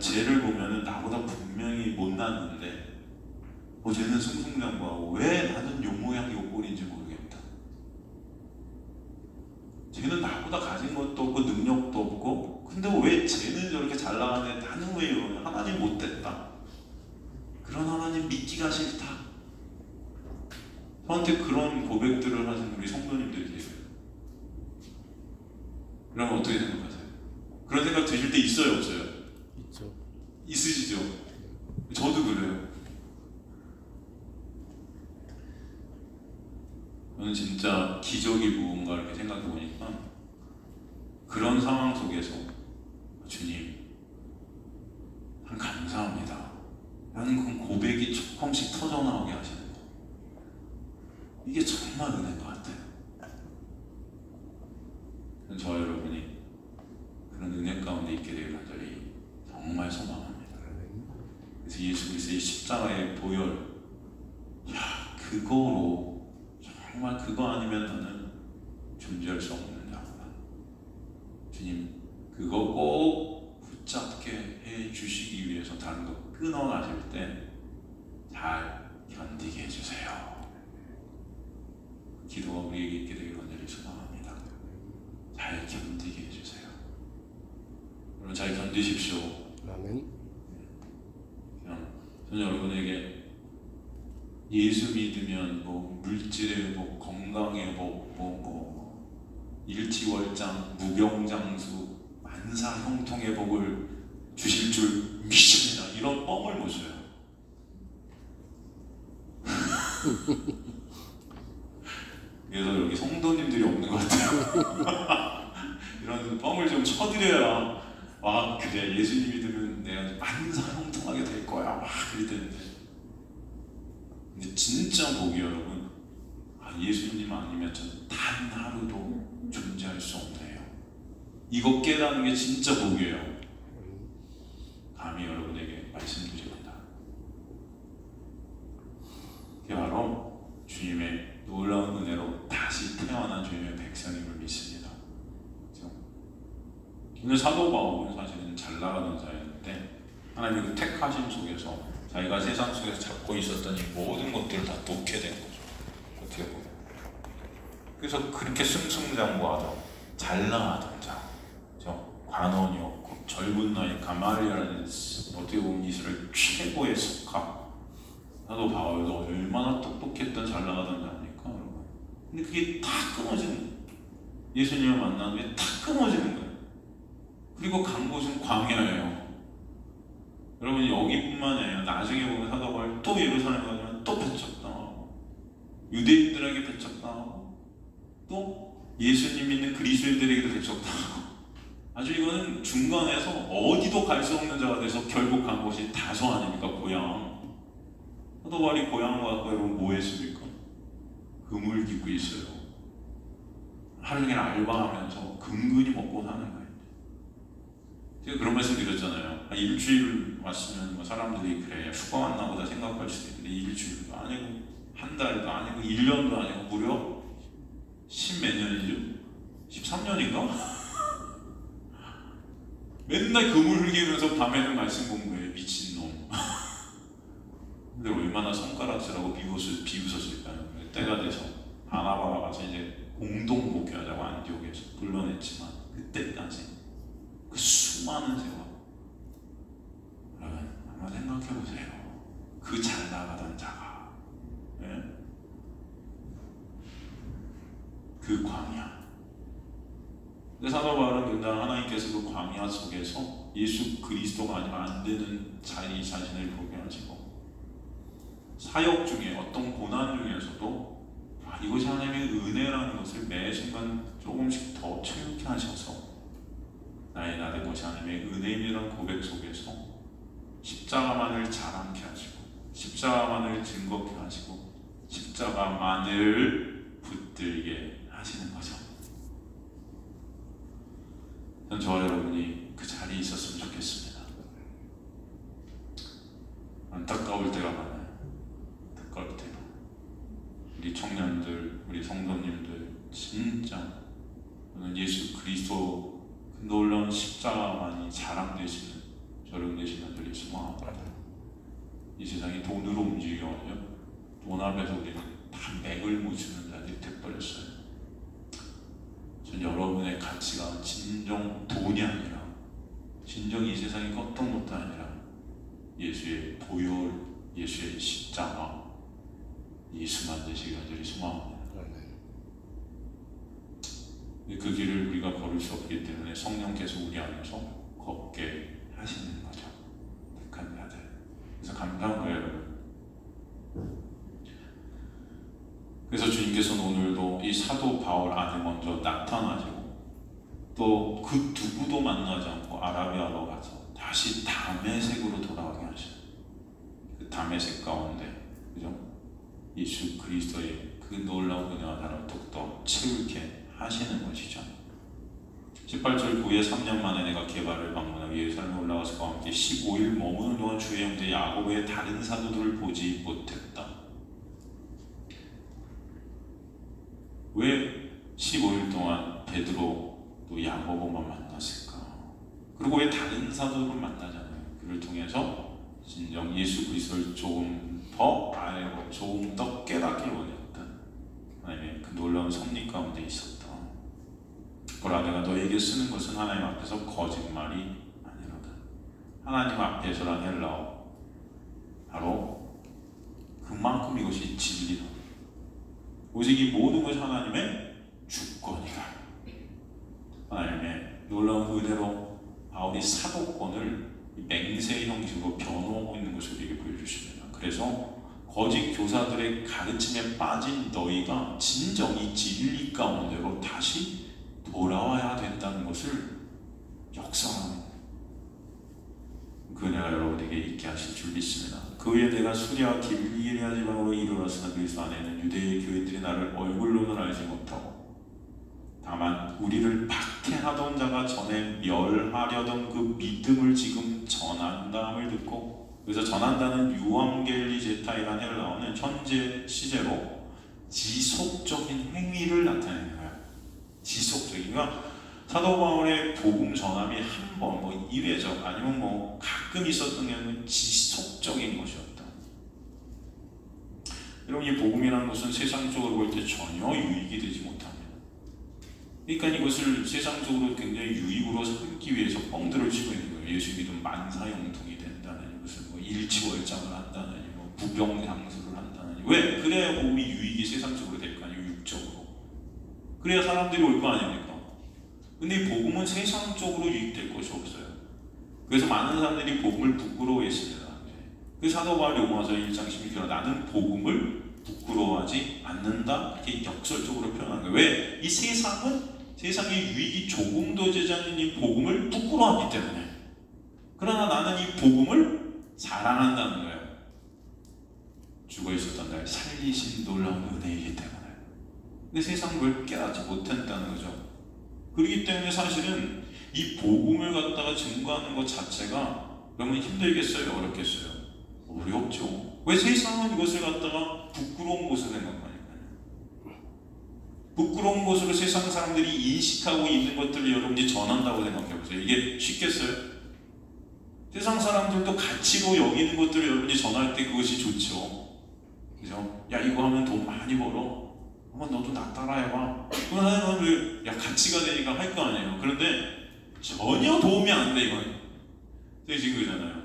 쟤를 보면은 나보다 분명히 못났는데 쟤는 승승장구하고 왜 나는 요 모양 요 꼴인지 모르겠다. 쟤는 나보다 가진 것도 없고 능력도 없고 근데 왜 쟤는 저렇게 잘 나가는데 나는 왜 이러냐. 하나님 못됐다. 그런 하나님 믿기가 싫다. 저한테 그런 고백들을 하신 우리 성도님들이 계세요. 그러면 어떻게 생각하세요? 그런 생각 드실 때 있어요, 없어요? 있죠. 있으시죠? 저도 그래요. 저는 진짜 기적이 무언가 이렇게 생각해 보니까 그런 상황 속에서 주님 참 감사합니다 라는 그 고백이 조금씩 터져나오게 하시는 거, 이게 정말 은혜인 것 같아요. 저와 여러분이 그런 은혜 가운데 있게 되길 간절히 정말 소망합니다. 그래서 예수 그리스도의 십자가의 보혈, 야, 그거로 정말 그거 아니면 나는 존재할 수 없는 자구나. 주님 그거 꼭 붙잡게 해 주시기 위해서 다른 거 끊어가실 때 잘 견디게 해주세요. 기도가 우리에게 있게 되길 간절히 소망합니다. 잘 견디게 해주세요. 여러분 잘 견디십시오. 아멘. 그냥 저는 여러분에게 예수 믿으면 뭐 물질의 복, 건강의 복, 뭐 일치월장, 무병장수, 만사형통의 복을 주실 줄 믿습니다. 이런 뻥을 못 써요. 그래서 여기 성도님들이 없는 것 같아요. 이런 뻥을 좀 쳐드려야 와 그래 예수님 믿으면 내가 만사형통하게 될 거야 막 그럴 텐데, 근데 진짜 복이 여러분, 예수님 아니면 전 단 하루도 존재할 수 없네요. 이거 깨닫는 게 진짜 복이에요. 감히 여러분에게 말씀드립니다. 그게 바로 주님의 놀라운 은혜로 다시 태어난 주님의 백성임을 믿습니다. 그렇죠? 오늘 사도 바울은 사실은 잘 나가던 자였는데 하나님의 그 택하심 속에서 자기가 세상 속에서 잡고 있었던 이 모든 것들을 다 놓게 된 거죠. 어떻게 보면. 그래서 그렇게 승승장구하던 잘 나가던 자, 관원이었고 젊은 나이 가말리엘라는 어떻게 보면 이스라엘 최고의 석가 사도 바울도 얼마나 똑똑했던 잘 나가던 자입니까, 여러분? 근데 그게 다 끊어지는 거예요. 예수님을 만난 게 다 끊어지는 거예요. 그리고 간 곳은 광야예요. 여러분 여기뿐만이 아니라 나중에 보면 사도 바울 또 예루살렘 가면 또 배척당하고 유대인들에게 배척당하고 또 예수님 믿는 그리스도인들에게도 배척당하고, 아주 이거는 중간에서 어디도 갈 수 없는 자가 돼서 결국 간 곳이 다소 아닙니까? 고향. 사도 바울이 고향 와서 여러분 뭐 했습니까? 금을 기고 있어요. 하루 종일 알바하면서 근근히 먹고 사는 거예요. 제가 그런 말씀 드렸잖아요. 일주일 왔으면 뭐 사람들이 그래 휴가 왔나 보다 생각할 수도 있는데 일주일도 아니고 한 달도 아니고 1년도 아니고 무려 10몇 년이죠? 13년인가? 맨날 금을 흘기면서 밤에는 말씀 공부해. 미친놈. 근데 얼마나 손가락질하고 비웃었을까요? 때가 돼서 바나바가 가서 이제 공동 목회하자고 안디옥에서 불러냈지만 그때까지 그 수많은 세월, 여러분 한번 생각해보세요. 그 잘 나가던 자가, 예? 그 광야. 근데 사도 바울은 그날 하나님께서 그 광야 속에서 예수 그리스도가 아니면 안 되는 자기 자신을 보게 하시고 사역 중에 어떤 고난 중에서도 이것이 하나님의 은혜라는 것을 매 순간 조금씩 더 체육해 하셔서 나의 나된 것이 하나님의 은혜임이라는 고백 속에서 십자가만을 자랑케 하시고 십자가만을 증거케 하시고 십자가만을 붙들게 하시는 거죠. 전 저와 여러분이 그 자리에 있었으면 좋겠습니다. 안타까울 때가 많아요. 안타까울 때가. 우리 청년들, 우리 성도님들 진짜 저는 예수 그리스도 그 놀라운 십자가만이 자랑되시는 저런 되시는 분들이 소망합니다. 이 세상이 돈으로 움직여가지고 돈 앞에서 우리는 다 맥을 못 추는 자들이 돼버렸어요. 전 여러분의 가치가 진정 돈이 아니라 진정 이 세상의 어떤 것도 아니라 예수의 보혈, 예수의 십자가, 예수만 되시기 간절히 소망합니다. 그 길을 우리가 걸을 수 없기 때문에 성령께서 우리 안에서 걷게 하시는 거죠. 택한 자들. 그래서 감사한 거예요, 여러분. 그래서 주님께서는 오늘도 이 사도 바울 안에 먼저 나타나시고 또 그 누구도 만나지 않고 아라비아로 가서 다시 다메섹으로 돌아가게 하셔요. 그 다메섹 가운데, 그죠? 예수 그리스도의 그 놀라운 은혜와 나를 더욱더 채우게 하시는 것이죠. 18절 9에 3년 만에 내가 게바를 방문하고 예루살렘에 올라가서 그와 함께 15일 머무는 동안 주의 형제 야고보의 다른 사도들을 보지 못했다. 왜 15일 동안 베드로 또 야고보만 만났을까? 그리고 왜 다른 사도들을 만나지 않아요? 그를 통해서 진정 예수 그리스도를 조금 더 알고 조금 더 깨닫기를 원했던 하나님의 그 놀라운 섭리 가운데 있었다. 보라, 내가 너에게 쓰는 것은 하나님 앞에서 거짓말이 아니로다. 하나님 앞에서란 헬라어, 바로 그만큼 이것이 진리다. 오직 이 모든 것이 하나님의 주권이다. 하나님의 놀라운 은혜로 바울이 사도권을 맹세 형식으로 변호하고 있는 것을 우리에게 보여주십니다. 그래서 거짓 교사들의 가르침에 빠진 너희가 진정 이 진리 가운데로 다시 돌아와야 된다는 것을 역설하는, 그 은혜가 여러분에게 있게 하실 줄 믿습니다. 그 후에 내가 수리와 길리기아 지방으로 이르렀으나 그리스도 안에 있는 유대의 교인들이 나를 얼굴로는 알지 못하고 다만 우리를 박해하던 자가 전에 멸하려던 그 믿음을 지금 전한다함을 듣고, 그래서 전한다는 유앙겔리제타이라는 헬라어는 현재 시제로 지속적인 행위를 나타내는 거예요. 지속적인, 그러니까 사도 바울의 복음 전함이 한 번, 뭐 2회적 아니면 뭐 가끔 있었던 게 아니라 지속적인 것이었다. 여러분, 이 복음이라는 것은 세상적으로 볼 때 전혀 유익이 되지 못합니다. 그러니까 이것을 세상적으로 굉장히 유익으로 삼기 위해서 뻥들을 치고 있는 거예요. 예수 믿음 만사형통이 된다는, 무슨 뭐 일치월장을 한다는, 뭐 부병장수를 한다는. 왜? 그래야 복음이 유익이 세상적으로 될 거 아니에요. 육적으로. 그래야 사람들이 올 거 아닙니까? 근데 이 복음은 세상적으로 유익될 것이 없어요. 그래서 많은 사람들이 복음을 부끄러워했습니다. 그 사도 바울 로마서 1장 16절, 나는 복음을 부끄러워하지 않는다, 이렇게 역설적으로 표현한 거예요. 왜? 이 세상은, 세상의 유익이 조금도 되지 않는 이 복음을 부끄러워하기 때문에. 그러나 나는 이 복음을 사랑한다는 거예요. 죽어 있었던 날 살리신 놀라운 은혜이기 때문에. 근데 세상은 그걸 깨닫지 못한다는 거죠. 그렇기 때문에 사실은 이 복음을 갖다가 증거하는 것 자체가 여러분 힘들겠어요? 어렵겠어요? 어렵죠. 왜? 세상은 이것을 갖다가 부끄러운 것으로 생각하니까요. 부끄러운 것으로 세상 사람들이 인식하고 있는 것들을 여러분이 전한다고 생각해보세요. 이게 쉽겠어요? 세상 사람들도 가치로 여기는 것들을 여러분이 전할 때 그것이 좋죠. 그죠? 야, 이거 하면 돈 많이 벌어. 한번 너도 나 따라해봐. 그러면 야, 가치가 되니까 할 거 아니에요. 그런데 전혀 도움이 안 돼, 이건. 지금 그러잖아요.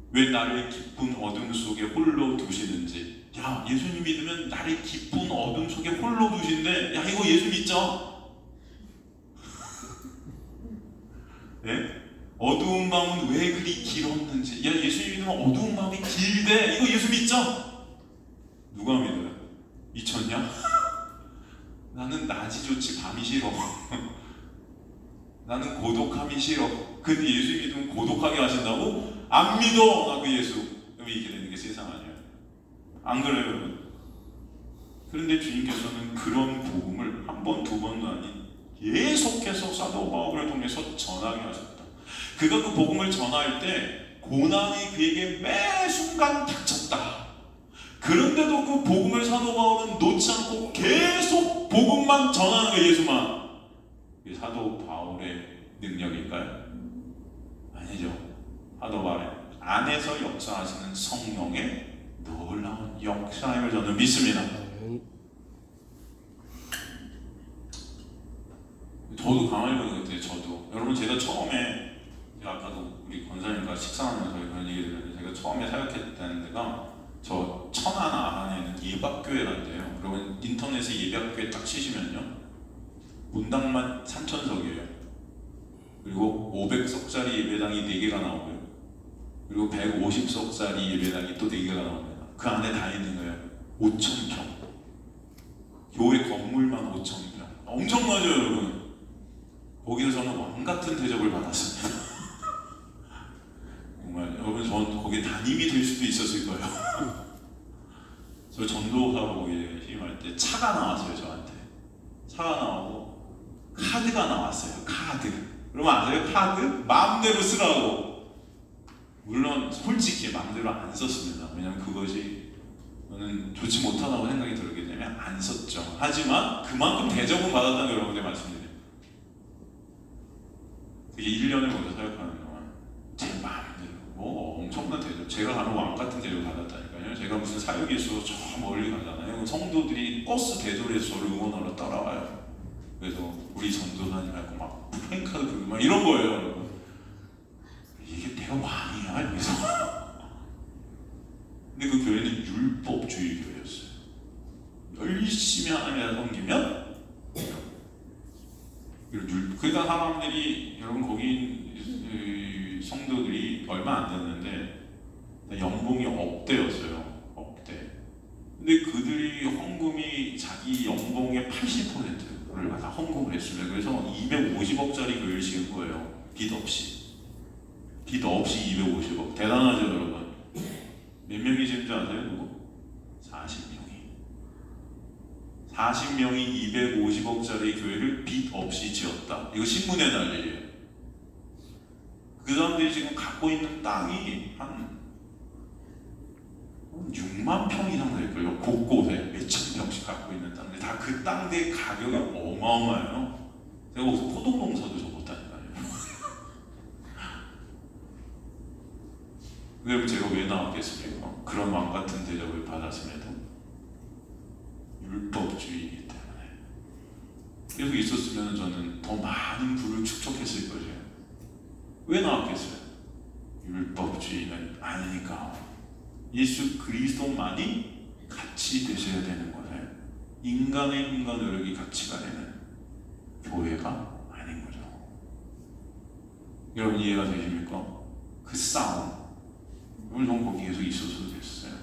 왜 나를 깊은 어둠 속에 홀로 두시는지. 야, 예수님 믿으면 나를 깊은 어둠 속에 홀로 두신대. 야, 이거 예수 믿죠? 네? 어두운 밤은 왜 그리 길었는지. 야, 예수님 믿으면 어두운 밤이 길대. 이거 예수 믿죠? 누가 믿어요? 미쳤냐? 나는 낮이 좋지 밤이 싫어. 나는 고독함이 싫어. 근데 예수 믿으면 고독하게 하신다고? 안 믿어! 나 그 예수. 그럼 이게 되는 게 세상 아니에요. 안 그래요, 여러분? 그런데 주님께서는 그런 복음을 한 번, 두 번도 아닌 계속해서 사도 바울을 통해서 전하게 하셨다. 그가 그 복음을 전할 때 고난이 그에게 매 순간 닥쳤다. 그런데도 그 복음을 사도 바울은 놓지 않고 계속 복음만 전하는 거예요. 예수만. 이게 사도 바울의 능력일까요? 아니죠. 사도 바울 안에서 역사하시는 성령의 놀라운 역사임을 저는 믿습니다. 저도 강하게 보는 것 같아요. 저도. 여러분, 제가 처음에, 아까도 우리 권사님과 식사하면서 그런 얘기를 했는데, 제가 처음에 처음에 사역했다는 데가 저 천안 아산에 있는 예박교회란데요. 여러분 인터넷에 예박교회 딱 치시면요, 문당만 3,000석이에요. 그리고 500석짜리 예배당이 4개가 나오고요. 그리고 150석짜리 예배당이 또 4개가 나옵니다. 그 안에 다 있는 거예요. 5,000평. 교회 건물만 5,000평. 엄청나죠, 여러분? 거기서 저는 왕같은 대접을 받았습니다. 정말 여러분, 전 거기 담임이 될 수도 있었을 거예요. 저 전도사로 힘할 때 차가 나왔어요, 저한테. 차가 나오고 카드가 나왔어요, 카드. 여러분 아세요? 카드? 마음대로 쓰라고. 물론 솔직히 마음대로 안 썼습니다. 왜냐면 그것이 저는 좋지 못하다고 생각이 들기 때문에 안 썼죠. 하지만 그만큼 대접은 받았다는 걸 여러분들 말씀드려요. 그게 1년을 먼저 사역하는 동안 제 마음대로 뭐 엄청난 대접, 제가 가는 왕 같은 대접을 받았다니까요. 제가 무슨 사역이 있어서 저 멀리 가잖아요. 성도들이 버스 대절해서 저를 응원하러 따라와요. 그래서 우리 전도사님하고 막 프랭카드 부르고 막 이런 거예요, 여러분. 이게 내가 왕이야, 이러면서. 근데 그 교회는 율법주의 교회였어요. 열심히 하나님을 섬기면 그러니까 사람들이, 여러분 거기 성도들이 얼마 안 됐는데 연봉이 억대였어요. 억대. 근데 그들이 헌금이 자기 연봉의 80%를 다 헌금을 했습니다. 그래서 250억짜리 교회를 지은 거예요. 빚 없이. 빚 없이 250억. 대단하죠, 여러분? 몇 명이 지은 줄 아세요? 누구? 40명이. 40명이 250억짜리 교회를 빚 없이 지었다. 이거 신문에 날 일이에요. 그 사람들이 지금 갖고 있는 땅이 한 6만 평 이상 될걸요. 곳곳에 몇천 평씩 갖고 있는 땅인데 다 그 땅의 가격이 어마어마해요. 제가 거기서 포도농사도 접었다니까요. 그럼 제가 왜 나왔겠습니까? 그런 왕 같은 대접을 받았음에도 율법주의이기 때문에. 계속 있었으면 저는 더 많은 부를 축적했을 거죠. 왜 나왔겠어요? 율법주의는 아니니까. 예수 그리스도만이 가치 되셔야 되는 거예요. 인간의 힘과 노력이 가치가 되는 교회가 아닌 거죠. 여러분 이해가 되십니까? 그 싸움. 물론 거기 계속 있어도 됐어요.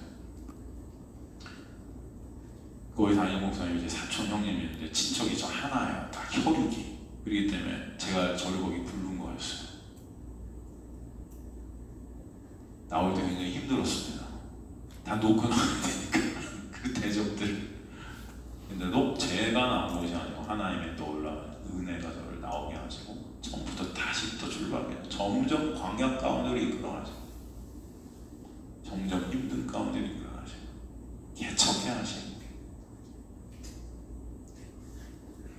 거기 담임 목사님이 이제 사촌 형님인데 친척이 저 하나예요. 다 혈육이. 그렇기 때문에 제가 저를 거기 부른 거였어요. 나올 때 굉장히 힘들었습니다. 다 놓고 나와야 되니까 그 대접들. 근데도 제가 나온 것이 아니고 하나님의 놀라운 은혜가 저를 나오게 하시고 처음부터 다시 또 출발해요. 점점 광야 가운데로 이끌어가시고 점점 힘든 가운데로 이끌어가시고 개척해 하시고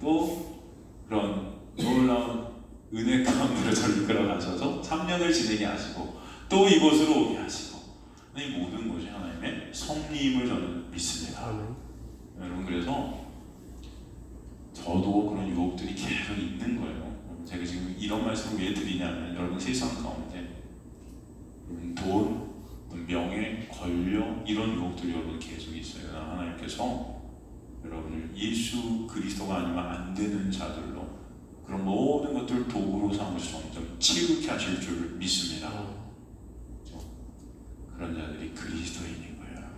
또 그런 놀라운 은혜 가운데로 저를 이끌어가셔서 3년을 지내게 하시고 또 이곳으로 오게 하시고 이 모든 것이 하나님의 섭리임을 저는 믿습니다. 여러분 그래서 저도 그런 유혹들이 계속 있는 거예요. 제가 지금 이런 말씀을 왜 드리냐면 여러분 세상 가운데 돈, 명예, 권력 이런 유혹들이 여러분 계속 있어요. 하나님께서 여러분을 예수 그리스도가 아니면 안 되는 자들로 그런 모든 것들을 도구로 삼으셔서 점점 치우게 하실 줄 믿습니다. 그런 자들이 그리스도인인 거예요.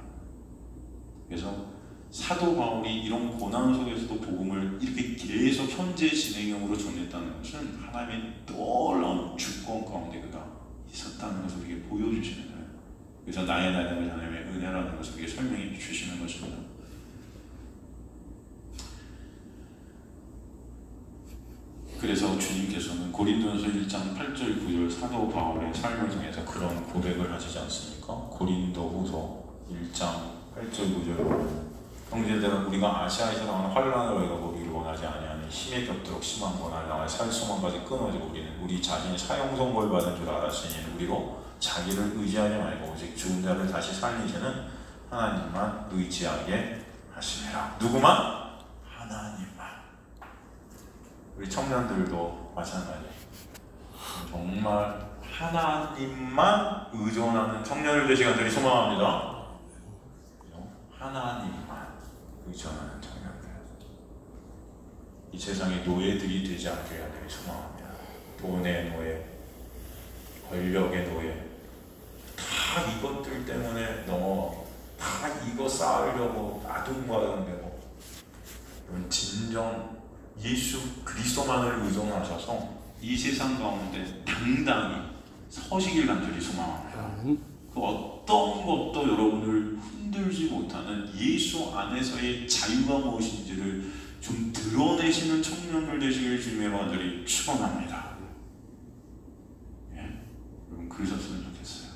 그래서 사도 바울이 이런 고난 속에서도 복음을 이렇게 계속 현재 진행형으로 전했다는 것은 하나님의 놀라운 주권 가운데 그가 있었다는 것을 우리에게 보여주시는 거예요. 그래서 나의 나름의 하나님의 은혜라는 것을 우리에게 설명해 주시는 것입니다. 그래서 주님께서는 고린도전서 1장 8절 9절 사도 바울의 삶을 통해서 그런 고백을 하시지 않습니까? 고린도후서 1장 8절 9절 형제들은 우리가 아시아에서 나오는 환난을 얻어보기를 원하지 아니하니 힘에 겹도록 심한 고난을 당하여 살 수만까지 끊어지고 우리는 우리 자신이 사형선고를 받은 줄 알았으니 우리로 자기를 의지하지 말고 오직 죽은 자를 다시 살리시는 하나님만 의지하게 하시니라. 누구만? 하나님만. 우리 청년들도 마찬가지예요. 정말 하나님만 의존하는 청년들 되시기를 소망합니다. 하나님만 의존하는 청년들. 이 세상의 노예들이 되지 않게 하기를 소망합니다. 돈의 노예, 권력의 노예, 다 이것들 때문에 다 이거 쌓으려고 아둥바둥되고, 여러분 진정 예수 그리스도만을 의존하셔서 이 세상 가운데 당당히 서시길 간절히 소망합니다. 그 어떤 것도 여러분을 흔들지 못하는 예수 안에서의 자유가 무엇인지를 좀 드러내시는 청년들 되시길 주님의 간절히 축원합니다. 여러분 그러셨으면 좋겠어요.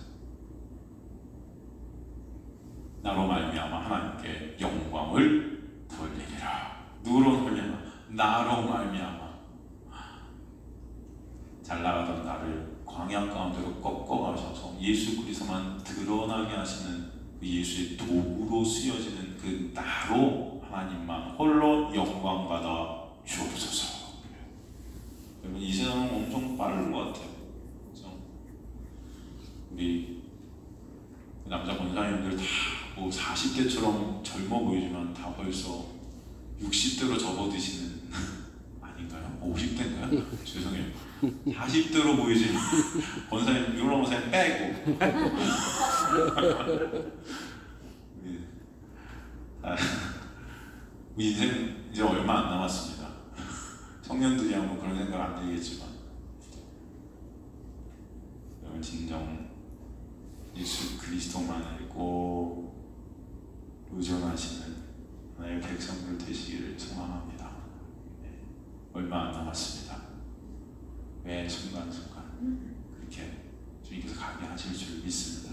나로 말미암아 하나님께 영광을 돌리리라. 누구로 돌리나? 나로 말미암아. 잘 나가던 나를 광야 가운데로 꺾어가셔서 예수 그리스도만 드러나게 하시는 그 예수의 도구로 쓰여지는 그 나로 하나님만 홀로 영광 받아 주옵소서. 여러분 이 세상은 엄청 빠른 것 같아요. 그렇죠? 우리 남자 권사님들 다 뭐 40대처럼 젊어 보이지만 다 벌써 60대로 접어드시는 아닌가요? 50대인가요? 죄송해요. 40대로 보이지. 권사님, 유로 권사님 빼고. 우리 인생 이제 얼마 안 남았습니다. 청년들이 뭐 그런 생각 안 들겠지만, 여러분 진정 예수 그리스도만 알고 의존하시는 하나님의 백성들 되시기를 소망합니다. 얼마 안 남았습니다. 매 순간순간 그렇게 주님께서 가게 하실 줄 믿습니다.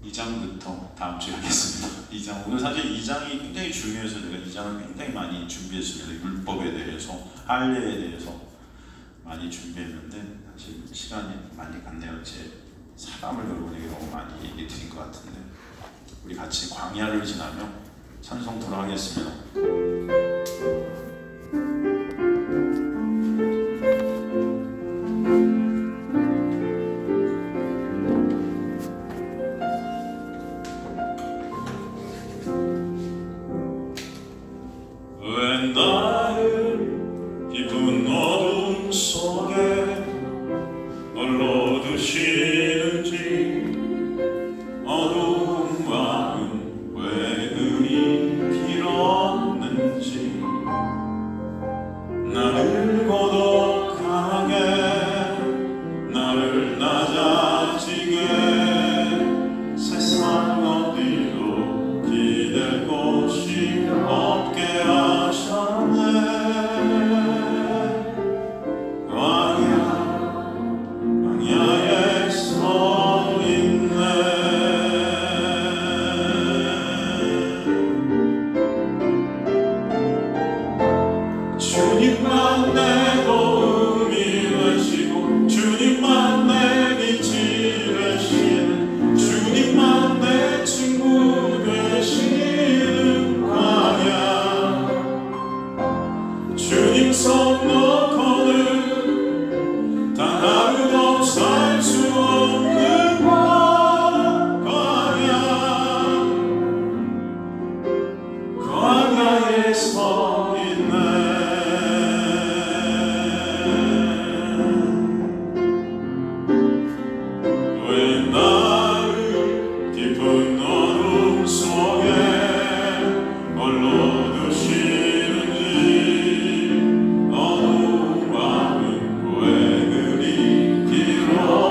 2장부터 다음 주에 하겠습니다. 2장, 오늘 사실 2장이 굉장히 중요해서 제가 2장을 굉장히 많이 준비했습니다. 율법에 대해서, 할례에 대해서 많이 준비했는데 사실 시간이 많이 갔네요. 제 사람을 여러분에게 너무 많이 얘기 드린 것 같은데, 우리 같이 광야를 지나며 찬송 돌아가겠습니다. 왜 나를 깊은 어둠 속에 넣어두시는지, 어두운 마음 왜 그리 길었는지, 나를 고독하게 나를 낮아지게 세상 어디도 기댈 곳이 없게 하셨네. 광야에 서 있네. 주님만 내 도움이 되시고, 주님만 내 빛이 되시는, 주님만 내 친구 되시는 광야. 주님 손 놓고는 단 하루도 살 수 없는 광야. 광야에 서 있네. 왜 나를 깊은 어둠 속에 홀로 두시는지, 어두운 마음 왜 그리 길어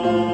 아멘.